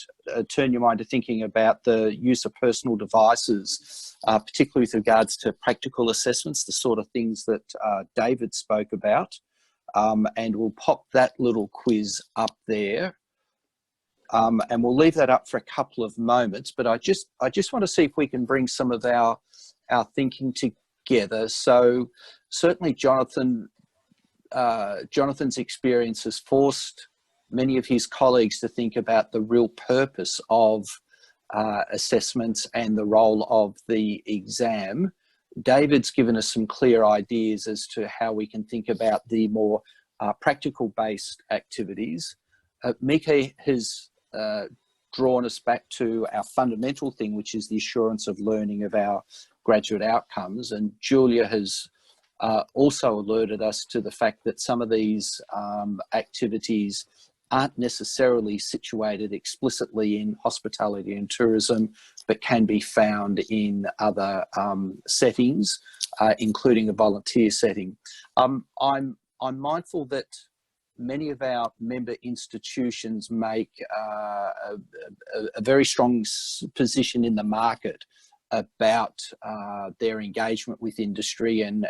turn your mind to thinking about the use of personal devices, particularly with regards to practical assessments, the sort of things that David spoke about, and we'll pop that little quiz up there. And we'll leave that up for a couple of moments, but I just want to see if we can bring some of our thinking together. So certainly Jonathan's experience has forced many of his colleagues to think about the real purpose of assessments and the role of the exam. David's given us some clear ideas as to how we can think about the more practical-based activities. Mika has drawn us back to our fundamental thing, which is the assurance of learning of our graduate outcomes. And Julia has also alerted us to the fact that some of these activities aren't necessarily situated explicitly in hospitality and tourism, but can be found in other settings, including a volunteer setting. I'm mindful that many of our member institutions make a very strong position in the market about their engagement with industry and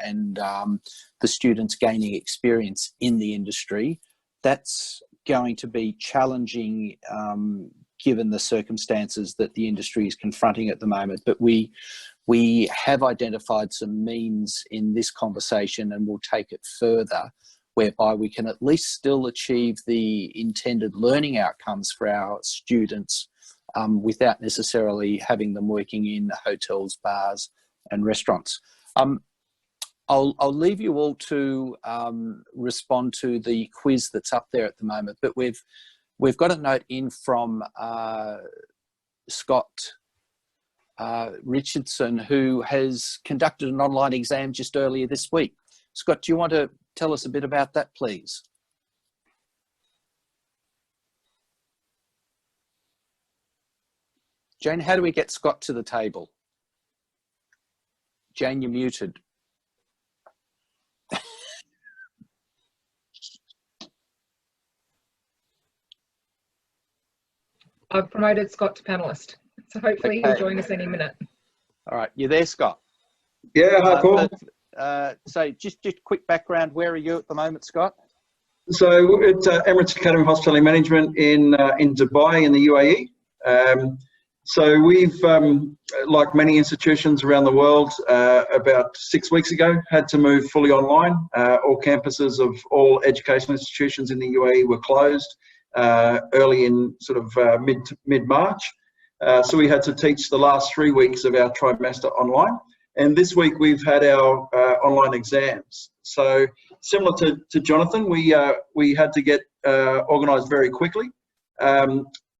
the students gaining experience in the industry. That's going to be challenging given the circumstances that the industry is confronting at the moment. But we have identified some means in this conversation, and we'll take it further, whereby we can at least still achieve the intended learning outcomes for our students without necessarily having them working in hotels, bars and restaurants. I'll leave you all to respond to the quiz that's up there at the moment, but we've got a note in from Scott Richardson, who has conducted an online exam just earlier this week. Scott, do you want to tell us a bit about that, please? Jane, how do we get Scott to the table? Jane, you're muted. I've promoted Scott to panellist, so hopefully he'll join us any minute. All right, you there, Scott? Yeah, hi, Paul. So just quick background, where are you at the moment, Scott? So it's Emirates Academy of Hospitality Management in Dubai in the UAE. So we've, like many institutions around the world, about 6 weeks ago, had to move fully online. All campuses of all educational institutions in the UAE were closed early in sort of mid-March. So we had to teach the last 3 weeks of our trimester online. And this week we've had our online exams. So similar to Jonathan, we had to get organised very quickly.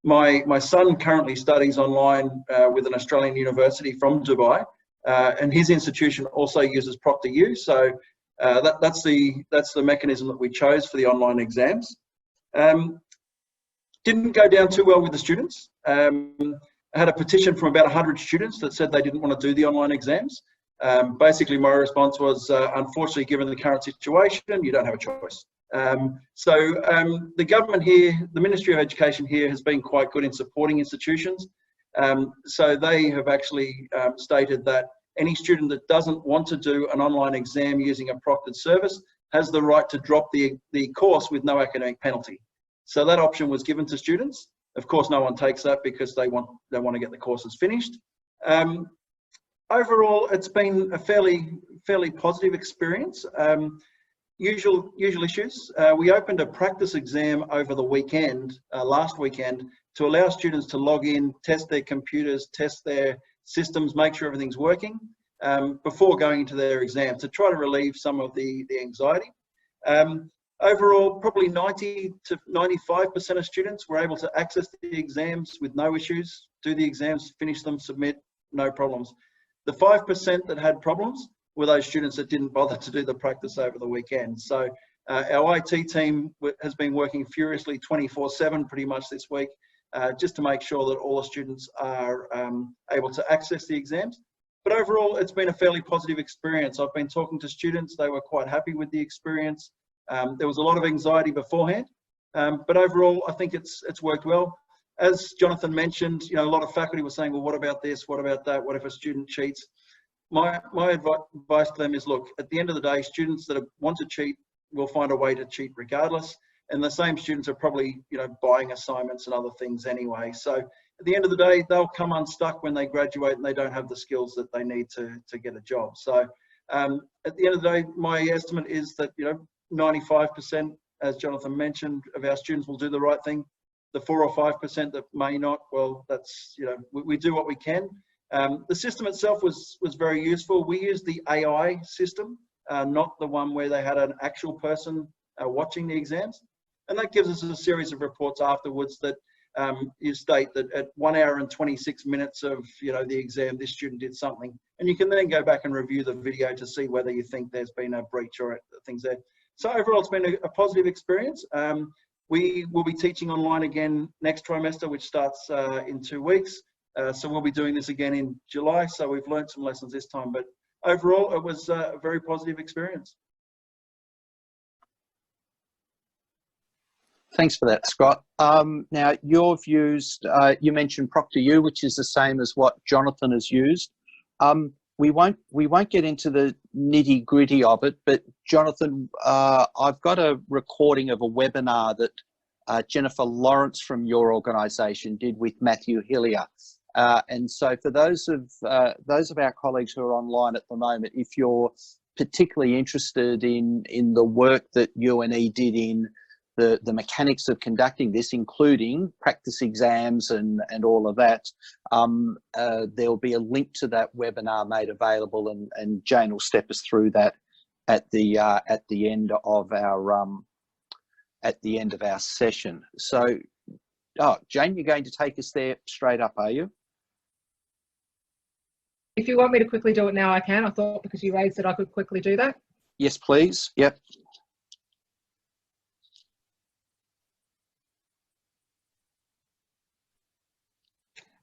My son currently studies online with an Australian university from Dubai, and his institution also uses ProctorU. So that's the mechanism that we chose for the online exams. Didn't go down too well with the students. I had a petition from about 100 students that said they didn't want to do the online exams. Basically, my response was, unfortunately, given the current situation, you don't have a choice. The government here, the Ministry of Education here, has been quite good in supporting institutions. So they have actually stated that any student that doesn't want to do an online exam using a proctored service has the right to drop the course with no academic penalty. So that option was given to students. Of course, no one takes that because they want to get the courses finished. Overall, it's been a fairly positive experience. Usual issues. We opened a practice exam over the weekend, last weekend, to allow students to log in, test their computers, test their systems, make sure everything's working before going into their exam, to try to relieve some of the anxiety. Overall, probably 90 to 95% of students were able to access the exams with no issues, do the exams, finish them, submit, no problems. The 5% that had problems were those students that didn't bother to do the practice over the weekend. So our IT team has been working furiously 24/7 pretty much this week, just to make sure that all the students are able to access the exams. But overall, it's been a fairly positive experience. I've been talking to students, they were quite happy with the experience. There was a lot of anxiety beforehand, but overall, I think it's worked well. As Jonathan mentioned, a lot of faculty were saying, well, what about this? What about that? What if a student cheats? My advice to them is, look, at the end of the day, students that want to cheat will find a way to cheat regardless. And the same students are probably, buying assignments and other things anyway. So at the end of the day, they'll come unstuck when they graduate and they don't have the skills that they need to get a job. So at the end of the day, my estimate is that, 95%, as Jonathan mentioned, of our students will do the right thing. The 4 or 5% that may not, well, that's, we do what we can. The system itself was very useful. We used the AI system, not the one where they had an actual person watching the exams. And that gives us a series of reports afterwards that you state that at 1 hour and 26 minutes of the exam, this student did something. And you can then go back and review the video to see whether you think there's been a breach or things there. So overall, it's been a positive experience. We will be teaching online again next trimester, which starts in 2 weeks. So we'll be doing this again in July. So we've learned some lessons this time, but overall, it was a very positive experience. Thanks for that, Scott. Now, you've used, you mentioned ProctorU, which is the same as what Jonathan has used. We won't get into the nitty gritty of it, but Jonathan, I've got a recording of a webinar that Jennifer Lawrence from your organisation did with Matthew Hillier. And so for those of our colleagues who are online at the moment, if you're particularly interested in the work that UNE did in the mechanics of conducting this, including practice exams and all of that, there'll be a link to that webinar made available, and Jane will step us through that at the end of our session. So, Jane, you're going to take us there straight up, are you? If you want me to quickly do it now, I can. I thought because you raised it, I could quickly do that. Yes, please. Yep.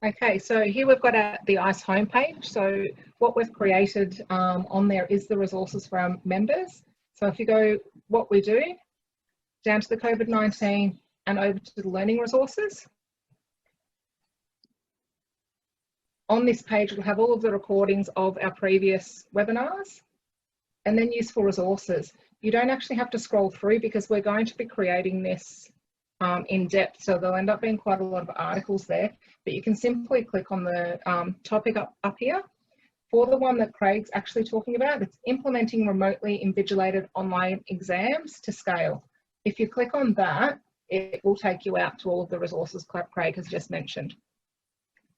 Okay, so here we've got the ICE homepage. So what we've created on there is the resources for our members. So if you go what we do, down to the COVID-19 and over to the learning resources. On this page, we'll have all of the recordings of our previous webinars, and then useful resources. You don't actually have to scroll through because we're going to be creating this in depth, so there'll end up being quite a lot of articles there, but you can simply click on the topic up here. For the one that Craig's actually talking about, it's implementing remotely invigilated online exams to scale. If you click on that, it will take you out to all of the resources Craig has just mentioned.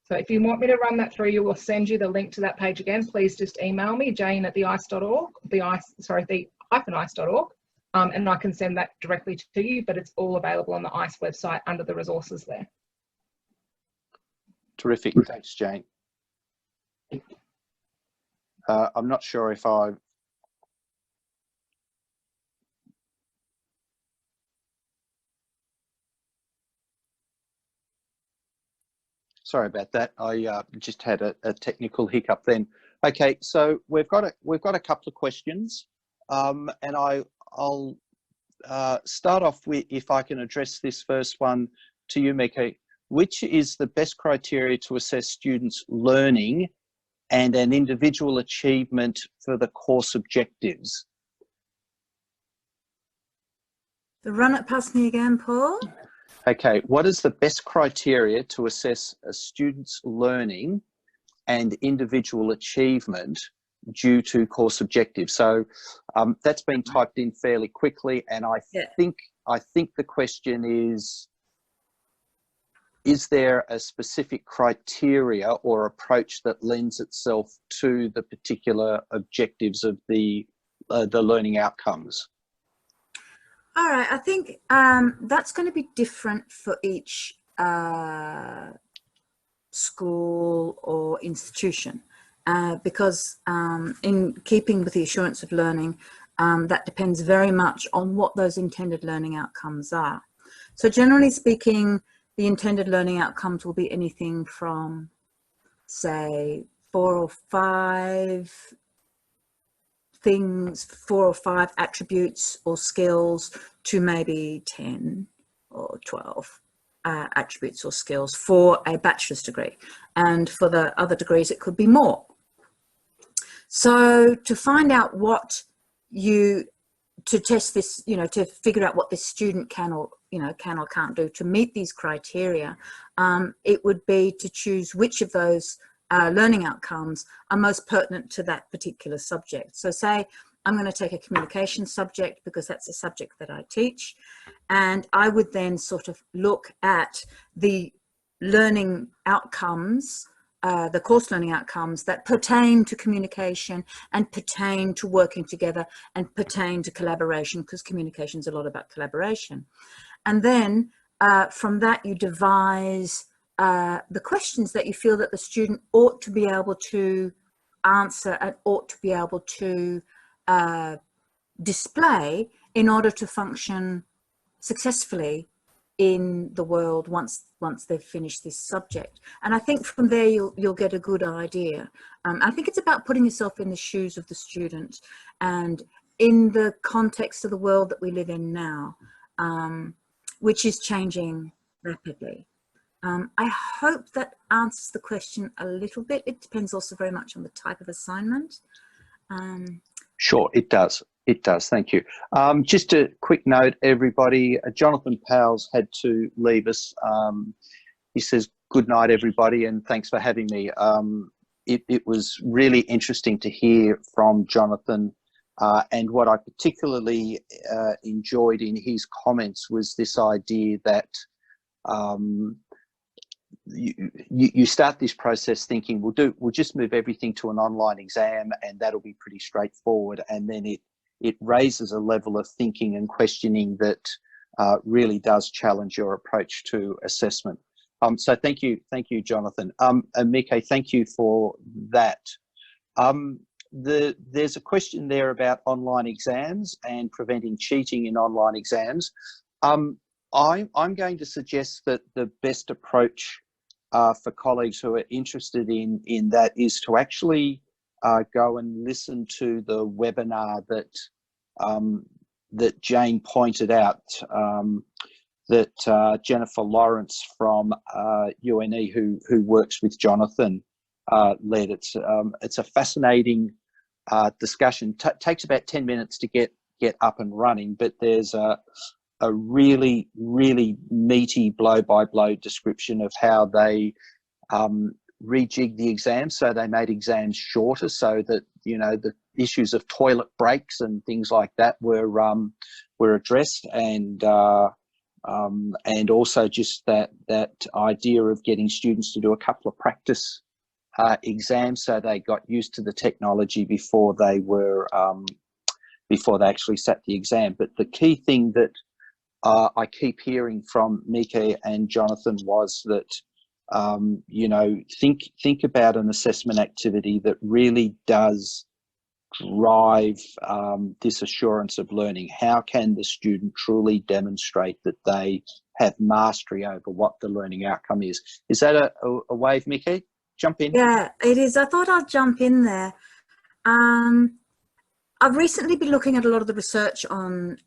So if you want me to run that through, you will send you the link to that page again. Please just email me, jane@theice.org, the-ice.org, and I can send that directly to you, but it's all available on the ICE website under the resources there. Terrific. Thanks, Jane. I'm not sure if sorry about that. I just had a technical hiccup then. Okay, so we've got a couple of questions, and I'll start off with, if I can address this first one to you, Mika. Which is the best criteria to assess students' learning and an individual achievement for the course objectives? Run it past me again, Paul. Okay, what is the best criteria to assess a student's learning and individual achievement due to course objectives? So that's been typed in fairly quickly, and I think the question is there a specific criteria or approach that lends itself to the particular objectives of the learning outcomes? All right, I think that's going to be different for each school or institution, because in keeping with the assurance of learning, that depends very much on what those intended learning outcomes are. So generally speaking, the intended learning outcomes will be anything from, say, 4 or 5 things, 4 or 5 attributes or skills, to maybe 10 or 12 attributes or skills for a bachelor's degree. And for the other degrees, it could be more. So to find out to test this, to figure out what this student can or can't do to meet these criteria, it would be to choose which of those learning outcomes are most pertinent to that particular subject. So say I'm going to take a communication subject because that's a subject that I teach, and I would then sort of look at the learning outcomes, the course learning outcomes that pertain to communication and pertain to working together and pertain to collaboration, because communication is a lot about collaboration. And then from that you devise the questions that you feel that the student ought to be able to answer and ought to be able to display in order to function successfully in the world once they've finished this subject. And I think from there you'll get a good idea. I think it's about putting yourself in the shoes of the student, and in the context of the world that we live in now, which is changing rapidly. I hope that answers the question a little bit. It depends also very much on the type of assignment. Sure, it does. It does. Thank you. Just a quick note, everybody. Jonathan Powell's had to leave us. He says, good night, everybody, and thanks for having me. It was really interesting to hear from Jonathan. And what I particularly enjoyed in his comments was this idea that you start this process thinking we'll just move everything to an online exam and that'll be pretty straightforward, and then it raises a level of thinking and questioning that really does challenge your approach to assessment. So thank you, Jonathan. And Mika, thank you for that. There's a question there about online exams and preventing cheating in online exams. I'm going to suggest that the best approach for colleagues who are interested in that is to actually go and listen to the webinar that Jane pointed out, that Jennifer Lawrence from UNE, who works with Jonathan, led. It's a fascinating discussion. Takes about 10 minutes to get up and running, but there's a really, really meaty blow-by-blow description of how they rejigged the exams, so they made exams shorter, so that the issues of toilet breaks and things like that were addressed, and also just that idea of getting students to do a couple of practice exams, so they got used to the technology before they actually sat the exam. But the key thing that I keep hearing from Mika and Jonathan was that You know, think about an assessment activity that really does drive this assurance of learning. How can the student truly demonstrate that they have mastery over what the learning outcome is? Is that a wave, Mickey? Jump in. Yeah, it is. I thought I'd jump in there. I've recently been looking at a lot of the research on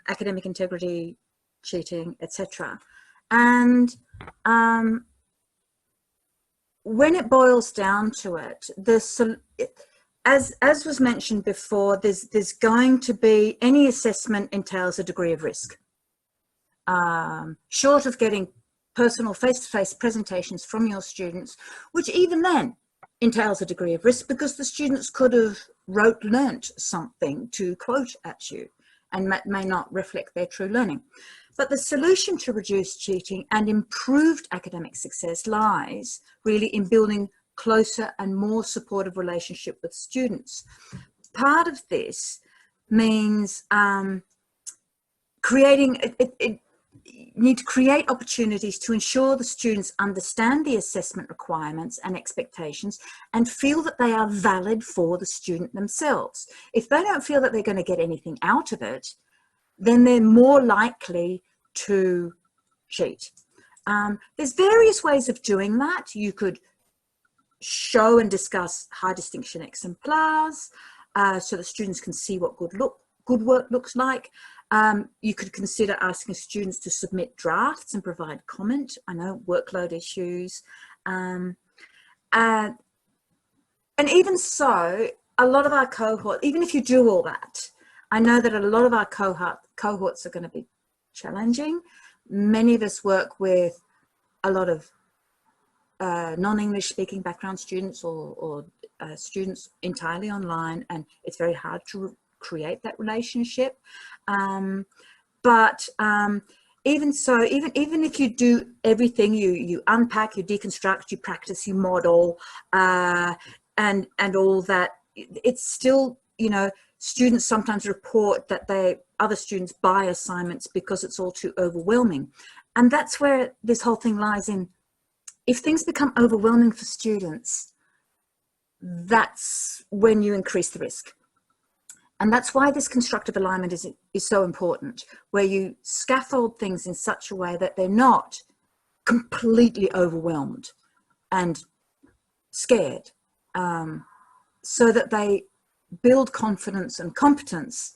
academic integrity, cheating, etc. And when it boils down to it, as was mentioned before, there's going to be, any assessment entails a degree of risk. Short of getting personal face-to-face presentations from your students, which even then entails a degree of risk, because the students could have learnt something to quote at you and may not reflect their true learning. But the solution to reduce cheating and improved academic success lies really in building closer and more supportive relationship with students. Part of this means need to create opportunities to ensure the students understand the assessment requirements and expectations and feel that they are valid for the student themselves. If they don't feel that they're going to get anything out of it, then they're more likely to cheat. There's various ways of doing that. You could show and discuss high distinction exemplars so the students can see what good work looks like. You could consider asking students to submit drafts and provide comment. I know, workload issues. And even so, a lot of our cohort, even if you do all that, I know that a lot of our cohorts are going to be challenging. Many of us work with a lot of non-English speaking background students or students entirely online, and it's very hard to create that relationship. But even so, even if you do everything, you unpack, you deconstruct, you practice, you model, and all that, it's still, you know, students sometimes report that other students buy assignments because it's all too overwhelming. And that's where this whole thing lies in. If things become overwhelming for students, that's when you increase the risk. And that's why this constructive alignment is so important, where you scaffold things in such a way that they're not completely overwhelmed and scared, so that they build confidence and competence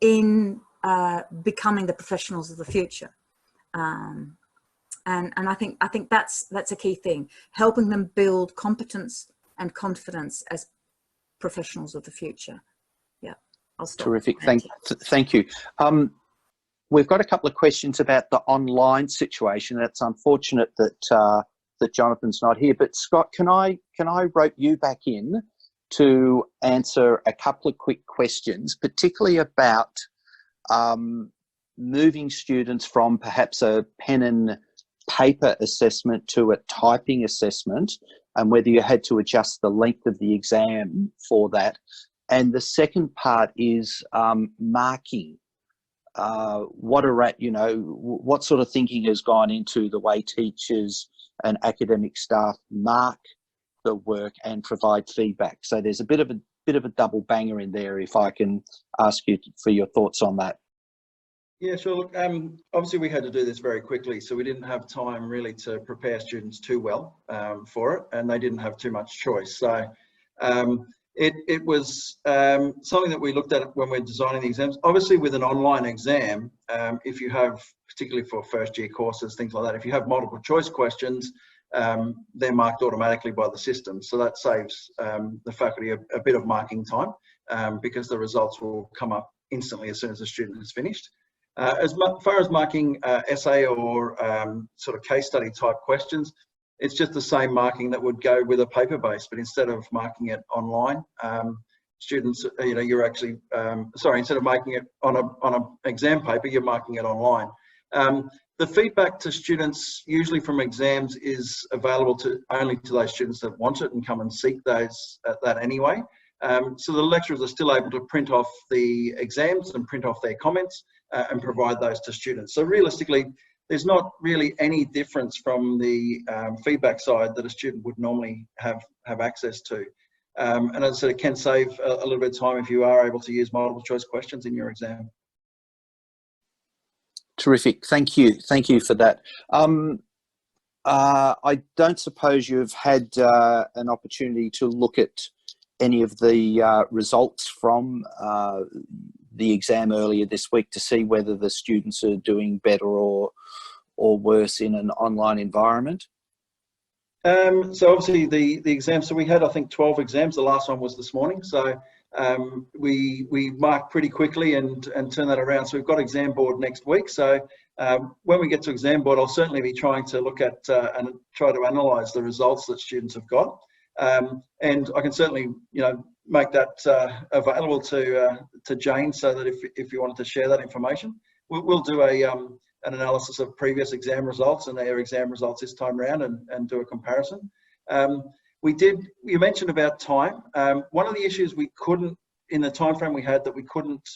in becoming the professionals of the future. And I think that's a key thing, helping them build competence and confidence as professionals of the future. Yeah, I'll stop. Terrific. Thank you. We've got a couple of questions about the online situation. It's unfortunate that that Jonathan's not here, but Scott, can I rope you back in to answer a couple of quick questions, particularly about moving students from perhaps a pen and paper assessment to a typing assessment, and whether you had to adjust the length of the exam for that. And the second part is marking. What sort of thinking has gone into the way teachers and academic staff mark the work and provide feedback? So there's a bit of a double banger in there, if I can ask you for your thoughts on that. Yeah, sure. Look, obviously we had to do this very quickly, so we didn't have time really to prepare students too well for it, and they didn't have too much choice. So it was something that we looked at when we're designing the exams. Obviously, with an online exam, if you have, particularly for first year courses, things like that, if you have multiple choice questions, they're marked automatically by the system. So that saves the faculty a bit of marking time, because the results will come up instantly as soon as the student is finished. As far as marking essay or sort of case study type questions, it's just the same marking that would go with a paper base, but instead of marking it online, students, you're actually, instead of marking it on an exam paper, you're marking it online. The feedback to students, usually from exams, is available only to those students that want it and come and seek that anyway. So the lecturers are still able to print off the exams and print off their comments and provide those to students. So realistically, there's not really any difference from the feedback side that a student would normally have access to. And as I said, it can save a little bit of time if you are able to use multiple choice questions in your exam. Terrific. Thank you. Thank you for that. I don't suppose you've had an opportunity to look at any of the results from the exam earlier this week to see whether the students are doing better or worse in an online environment? So obviously the exam, so we had, I think, 12 exams. The last one was this morning. So we marked pretty quickly and turn that around. So we've got exam board next week. So when we get to exam board, I'll certainly be trying to look at and try to analyse the results that students have got. And I can certainly, make that available to Jane, so that if you wanted to share that information, we'll do an analysis of previous exam results and their exam results this time around and do a comparison. You mentioned about time. One of the issues we couldn't, in the time frame we had, that we couldn't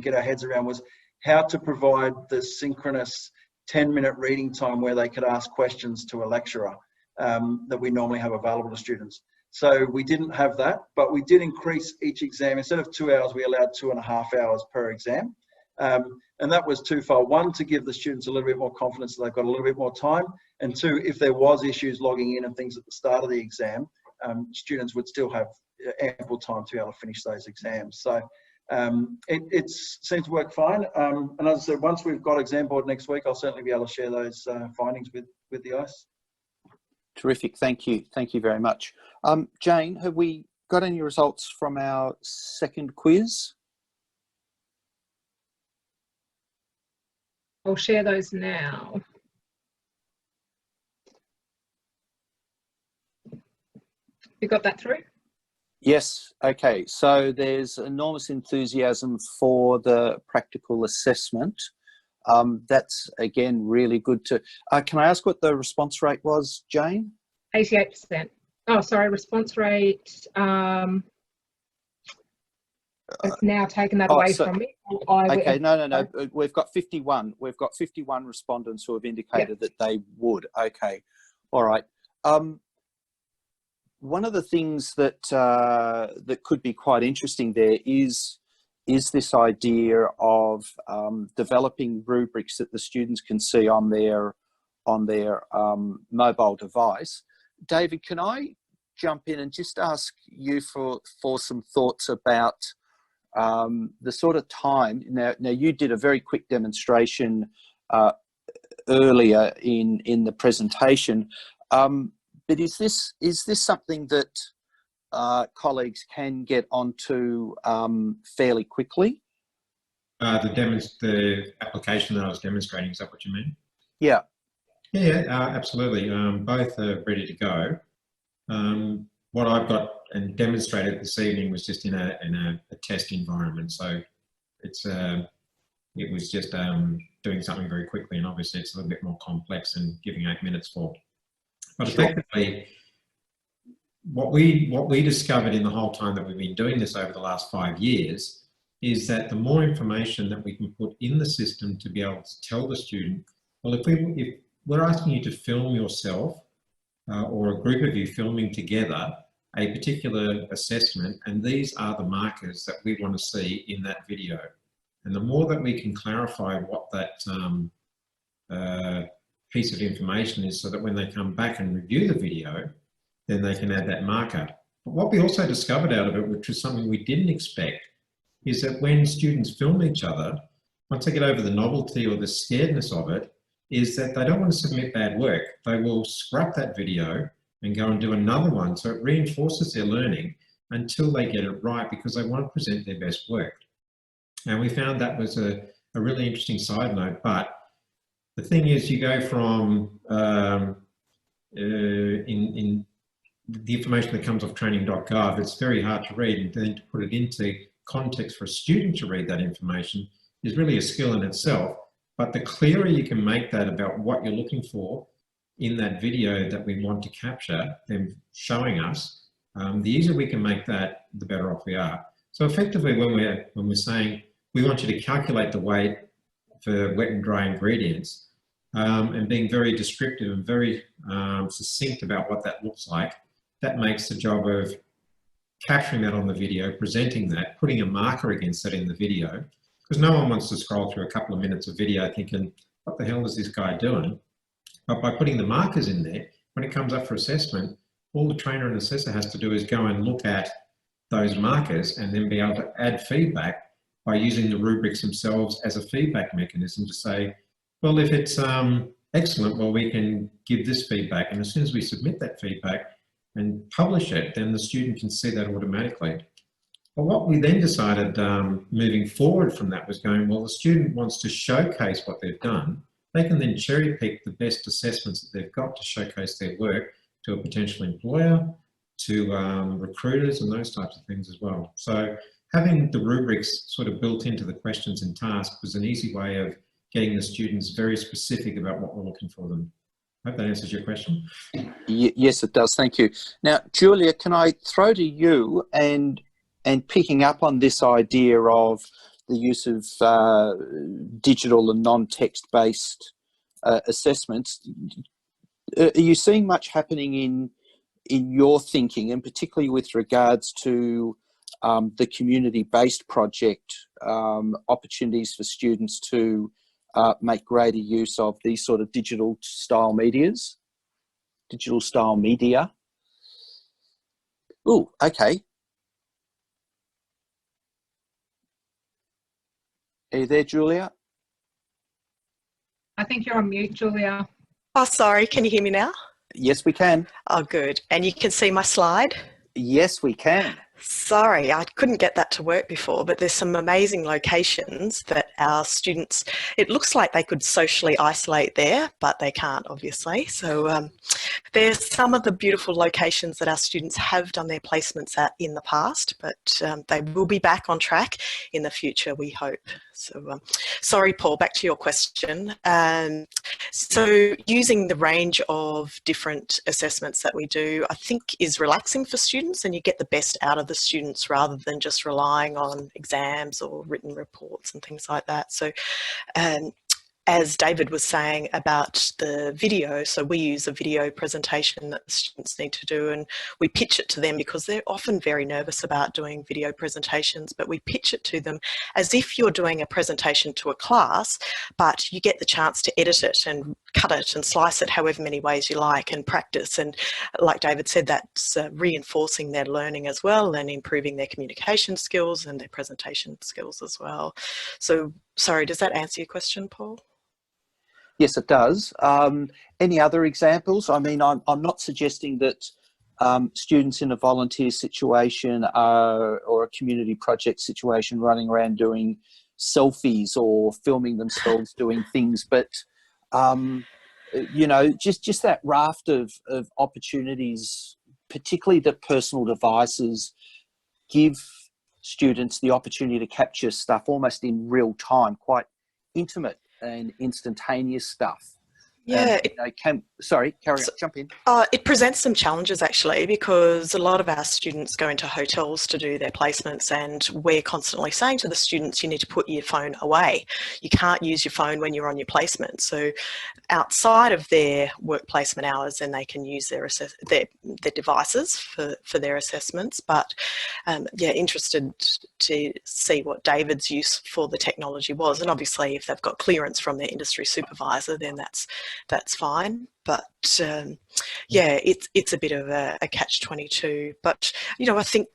get our heads around was how to provide the synchronous 10-minute reading time where they could ask questions to a lecturer that we normally have available to students. So we didn't have that, but we did increase each exam. Instead of 2 hours, we allowed 2.5 hours per exam. And that was twofold. One, to give the students a little bit more confidence that they've got a little bit more time. And two, if there was issues logging in and things at the start of the exam, students would still have ample time to be able to finish those exams. So it seems to work fine. And as I said, once we've got exam board next week, I'll certainly be able to share those findings with the ICE. Terrific. Thank you. Thank you very much. Jane, have we got any results from our second quiz? I'll share those now. You got that through? Yes. Okay. So there's enormous enthusiasm for the practical assessment. That's, again, really good to... can I ask what the response rate was, Jane? 88%. Oh, sorry, response rate... it's now taken that away from me. Okay, no. We've got 51. We've got 51 respondents who have indicated that they would. Okay, all right. One of the things that that could be quite interesting there is this idea of developing rubrics that the students can see on their mobile device. David, can I jump in and just ask you for some thoughts about the sort of time? Now you did a very quick demonstration earlier in the presentation, but is this something that colleagues can get onto fairly quickly? The application that I was demonstrating, is that what you mean? Yeah. Yeah, absolutely. Both are ready to go. What I've got and demonstrated this evening was just in a test environment. So it was just doing something very quickly, and obviously it's a little bit more complex than giving 8 minutes for. But effectively, what we discovered in the whole time that we've been doing this over the last 5 years is that the more information that we can put in the system to be able to tell the student, well, if we're asking you to film yourself or a group of you filming together a particular assessment, and these are the markers that we want to see in that video. And the more that we can clarify what that piece of information is, so that when they come back and review the video, then they can add that marker. But what we also discovered out of it, which was something we didn't expect, is that when students film each other, once they get over the novelty or the scaredness of it, is that they don't want to submit bad work. They will scrap that video and go and do another one. So it reinforces their learning until they get it right, because they want to present their best work. And we found that was a really interesting side note. But the thing is, you go from in the information that comes off training.gov, it's very hard to read, and then to put it into context for a student to read that information is really a skill in itself. But the clearer you can make that about what you're looking for in that video that we want to capture, them showing us, the easier we can make that, the better off we are. So effectively, when we're saying we want you to calculate the weight for wet and dry ingredients, and being very descriptive and very succinct about what that looks like, that makes the job of capturing that on the video, presenting that, putting a marker against that in the video, because no one wants to scroll through a couple of minutes of video thinking, what the hell is this guy doing? But by putting the markers in there, when it comes up for assessment, all the trainer and assessor has to do is go and look at those markers and then be able to add feedback by using the rubrics themselves as a feedback mechanism to say, well, if it's excellent, well, we can give this feedback. And as soon as we submit that feedback and publish it, then the student can see that automatically. But what we then decided moving forward from that was going, well, the student wants to showcase what they've done. They can then cherry pick the best assessments that they've got to showcase their work to a potential employer, to recruiters and those types of things as well. So having the rubrics sort of built into the questions and tasks was an easy way of getting the students very specific about what we're looking for them. I hope that answers your question. Yes, it does. Thank you. Now, Julia, can I throw to you and picking up on this idea of the use of digital and non-text-based assessments? Are you seeing much happening in your thinking, and particularly with regards to the community-based project opportunities for students to make greater use of these sort of digital style media? Oh, okay. Are you there, Julia? I think you're on mute, Julia. Oh, sorry. Can you hear me now? Yes, we can. Oh, good. And you can see my slide? Yes, we can. Sorry, I couldn't get that to work before, but there's some amazing locations that our students, it looks like they could socially isolate there, but they can't, obviously. So there's some of the beautiful locations that our students have done their placements at in the past, but they will be back on track in the future, we hope. So sorry, Paul, back to your question. So using the range of different assessments that we do, I think is relaxing for students, and you get the best out of the students rather than just relying on exams or written reports and things like that. So as David was saying about the video, so we use a video presentation that the students need to do, and we pitch it to them because they're often very nervous about doing video presentations, but we pitch it to them as if you're doing a presentation to a class, but you get the chance to edit it and cut it and slice it however many ways you like and practice. And like David said, that's reinforcing their learning as well and improving their communication skills and their presentation skills as well. So sorry, does that answer your question, Paul? Yes, it does. Any other examples? I mean, I'm not suggesting that students in a volunteer situation or a community project situation running around doing selfies or filming themselves doing things, but you know, just that raft of opportunities, particularly that personal devices give students the opportunity to capture stuff almost in real time, quite intimate and instantaneous stuff. Yeah. Sorry, carry on, jump in. It presents some challenges actually, because a lot of our students go into hotels to do their placements, and we're constantly saying to the students, you need to put your phone away. You can't use your phone when you're on your placement. So outside of their work placement hours, then they can use their devices for their assessments. But yeah, interested to see what David's use for the technology was. And obviously if they've got clearance from their industry supervisor, then that's fine. But yeah, it's a bit of a catch-22. But, you know, I think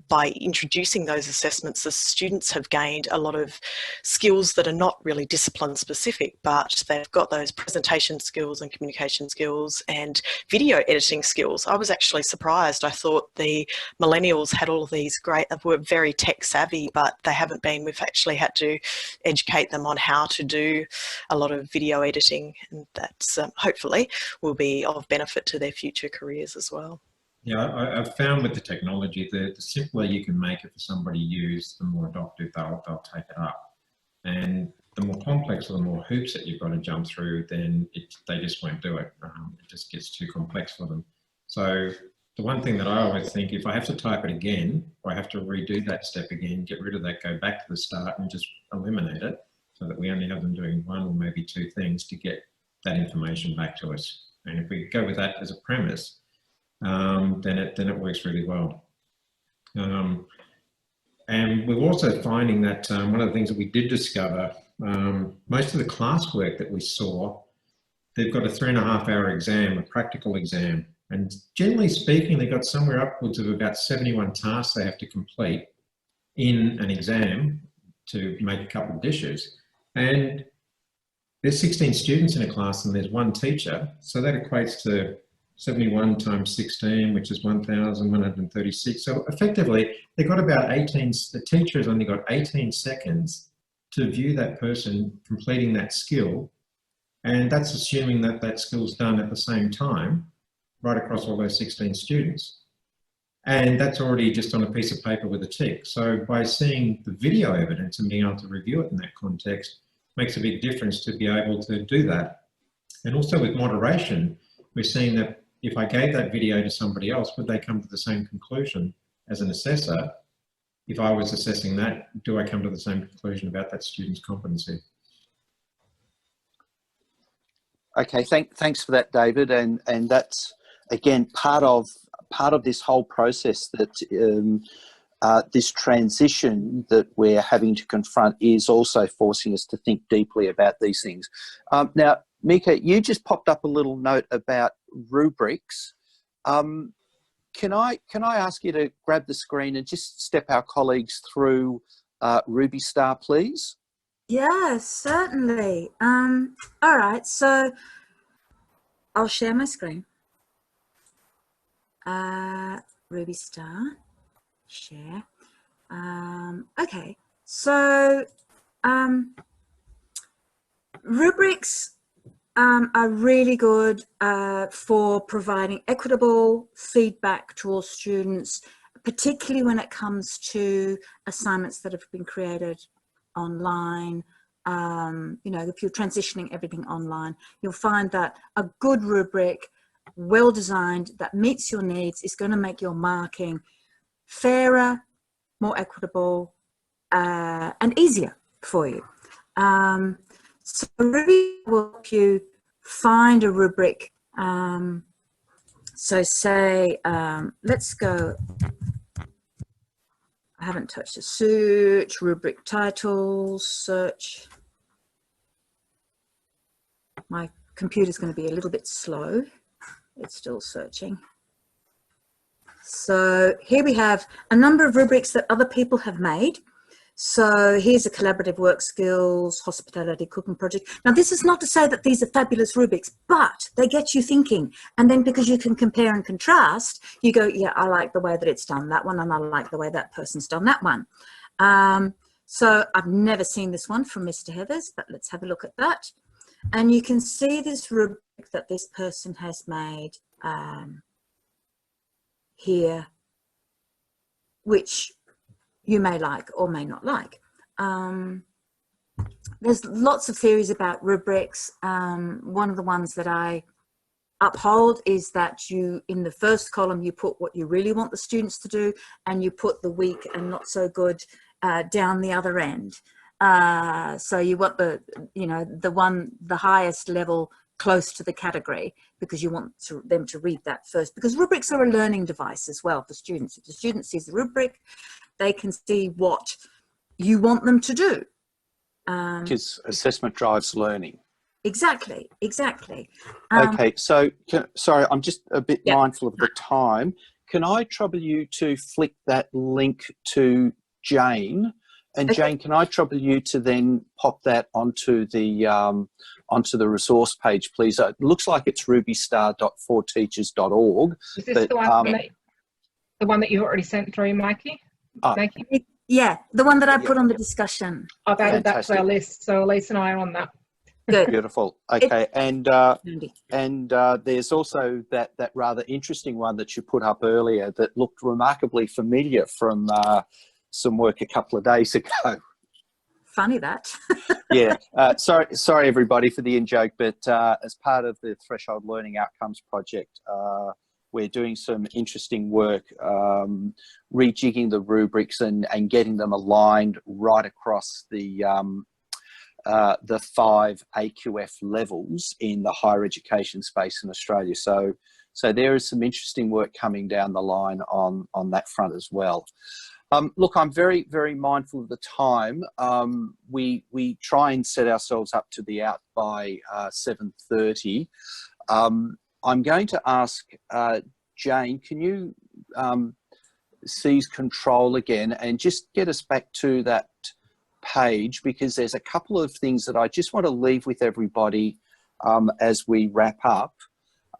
by introducing those assessments, the students have gained a lot of skills that are not really discipline specific, but they've got those presentation skills and communication skills and video editing skills. I was actually surprised. I thought the millennials had all of these great, were very tech savvy, but they haven't been. We've actually had to educate them on how to do a lot of video editing, and that's hopefully will be of benefit to their future careers as well. Yeah, I've found with the technology that the simpler you can make it for somebody to use, the more adoptive they'll take it up. And the more complex or the more hoops that you've got to jump through, then they just won't do it. It just gets too complex for them. So the one thing that I always think, if I have to type it again, or I have to redo that step again, get rid of that, go back to the start and just eliminate it, so that we only have them doing one or maybe two things to get that information back to us. And if we go with that as a premise, then it works really well. And we're also finding that one of the things that we did discover, most of the classwork that we saw, they've got a 3.5-hour exam, a practical exam. And generally speaking, they've got somewhere upwards of about 71 tasks they have to complete in an exam to make a couple of dishes. And there's 16 students in a class and there's one teacher. So that equates to 71 times 16, which is 1,136. So effectively, they've got about 18, the teacher has only got 18 seconds to view that person completing that skill. And that's assuming that that skill's done at the same time, right across all those 16 students. And that's already just on a piece of paper with a tick. So by seeing the video evidence and being able to review it in that context makes a big difference to be able to do that. And also with moderation, we're seeing that if I gave that video to somebody else, would they come to the same conclusion as an assessor? If I was assessing that, do I come to the same conclusion about that student's competency? Okay, thanks for that, David. And that's, again, part of this whole process that this transition that we're having to confront is also forcing us to think deeply about these things. Now, Mika, you just popped up a little note about rubrics. Can I ask you to grab the screen and just step our colleagues through Ruby Star, please? Yeah, certainly. All right, so I'll share my screen. Ruby Star, share. Okay, so rubrics are really good for providing equitable feedback to all students, particularly when it comes to assignments that have been created online. You know, if you're transitioning everything online, you'll find that a good rubric, well designed, that meets your needs, is going to make your marking fairer, more equitable, and easier for you. So Ruby will help you find a rubric. So say, let's go, I haven't touched a search, rubric titles, search. My computer's going to be a little bit slow. It's still searching. So here we have a number of rubrics that other people have made. So here's a collaborative work skills, hospitality, cooking project. Now, this is not to say that these are fabulous rubrics, but they get you thinking. And then because you can compare and contrast, you go, yeah, I like the way that it's done that one, and I like the way that person's done that one. So I've never seen this one from Mr. Heathers, but let's have a look at that. And you can see this rubric that this person has made here, which you may like or may not like. There's lots of theories about rubrics. One of the ones that I uphold is that you, in the first column, you put what you really want the students to do, and you put the weak and not so good down the other end. So you want the, you know, the highest level close to the category, because you want them to read that first, because rubrics are a learning device as well for students. If the student sees the rubric, they can see what you want them to do. Because assessment drives learning. Exactly, exactly. Okay, so sorry, I'm just a bit mindful of the time. Can I trouble you to flick that link to Jane? And Okay. Jane, can I trouble you to then pop that onto the resource page, please? It looks like it's rubystar.forteachers.org. Is this the one that you've already sent through, Mikey? Mikey? Yeah, the one that I put on the discussion. I've added that to our list, so Elise and I are on that. Good. Beautiful. Okay, and there's also that rather interesting one that you put up earlier that looked remarkably familiar from some work a couple of days ago. Funny that. Yeah. Sorry everybody for the in-joke, but as part of the Threshold Learning Outcomes project, we're doing some interesting work rejigging the rubrics and getting them aligned right across the the 5 AQF levels in the higher education space in Australia. So there is some interesting work coming down the line on that front as well. Look, I'm very, very mindful of the time. We try and set ourselves up to be out by 7:30. I'm going to ask Jane, can you seize control again and just get us back to that page, because there's a couple of things that I just want to leave with everybody as we wrap up.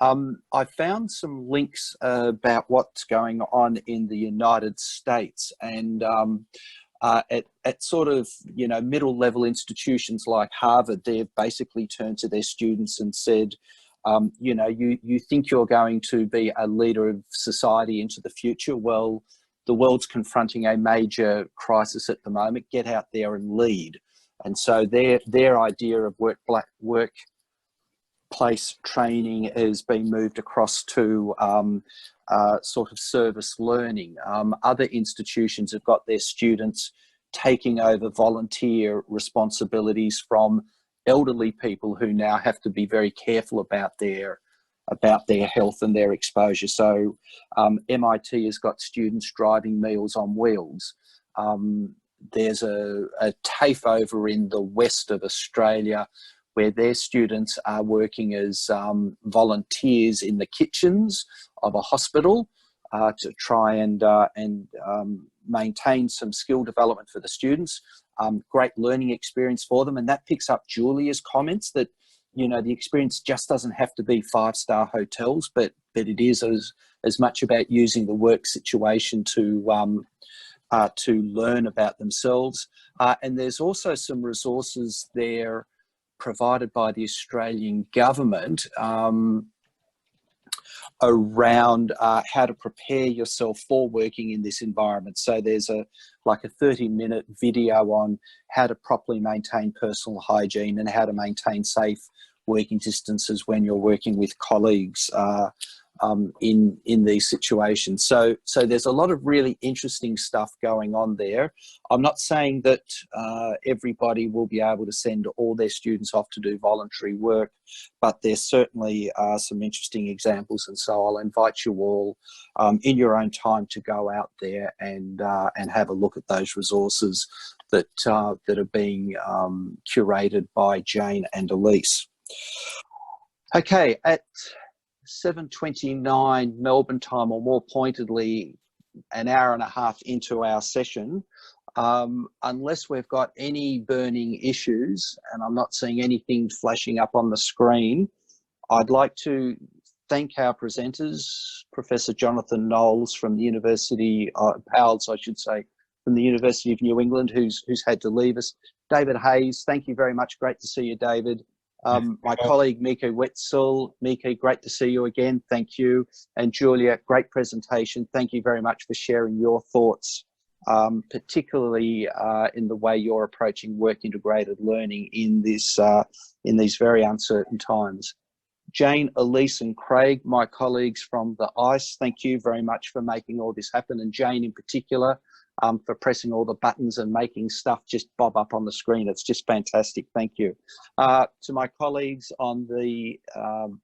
I found some links about what's going on in the United States, and at sort of, you know, middle level institutions like Harvard, they've basically turned to their students and said, you know, you think you're going to be a leader of society into the future. Well, the world's confronting a major crisis at the moment. Get out there and lead. And so their idea of workplace training has been moved across to sort of service learning. Other institutions have got their students taking over volunteer responsibilities from elderly people who now have to be very careful about their health and their exposure. So MIT has got students driving Meals on Wheels. There's a TAFE over in the west of Australia where their students are working as volunteers in the kitchens of a hospital to try and maintain some skill development for the students. Great learning experience for them. And that picks up Julia's comments that, you know, the experience just doesn't have to be 5-star hotels, but it is as much about using the work situation to learn about themselves. And there's also some resources there provided by the Australian government around how to prepare yourself for working in this environment. So there's like a 30-minute video on how to properly maintain personal hygiene and how to maintain safe working distances when you're working with colleagues in these situations. So there's a lot of really interesting stuff going on there. I'm not saying that everybody will be able to send all their students off to do voluntary work, but there's certainly some interesting examples. And so I'll invite you all in your own time to go out there and have a look at those resources that are being curated by Jane and Elise. Okay, at 7:29 Melbourne time, or more pointedly, an hour and a half into our session, unless we've got any burning issues, and I'm not seeing anything flashing up on the screen, I'd like to thank our presenters, Professor Jonathan Knowles from the University, Powell's, I should say, from the University of New England, who's had to leave us. David Hayes, thank you very much. Great to see you, David. My colleague Mika Wetzel. Mika, great to see you again. Thank you. And Julia, great presentation. Thank you very much for sharing your thoughts, particularly in the way you're approaching work integrated learning in these very uncertain times. Jane, Elise and Craig, my colleagues from the ICE, thank you very much for making all this happen. And Jane in particular, for pressing all the buttons and making stuff just bob up on the screen. It's just fantastic. Thank you. To my colleagues on the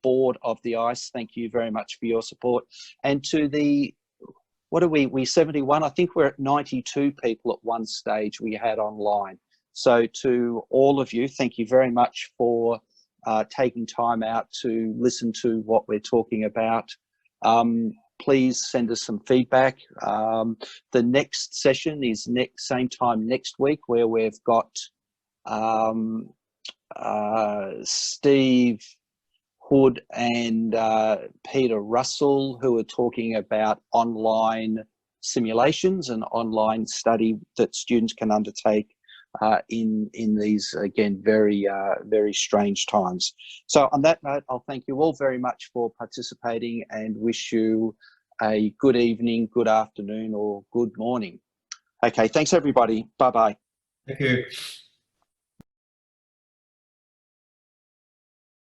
board of the ICE, thank you very much for your support. And to the, what are we 71? I think we're at 92 people at one stage we had online. So to all of you, thank you very much for taking time out to listen to what we're talking about. Please send us some feedback. The next session is same time next week, where we've got Steve Hood and Peter Russell, who are talking about online simulations and online study that students can undertake in these, again, very strange times. So on that note, I'll thank you all very much for participating and wish you a good evening, good afternoon, or good morning. Okay, thanks everybody. Bye-bye. Thank you.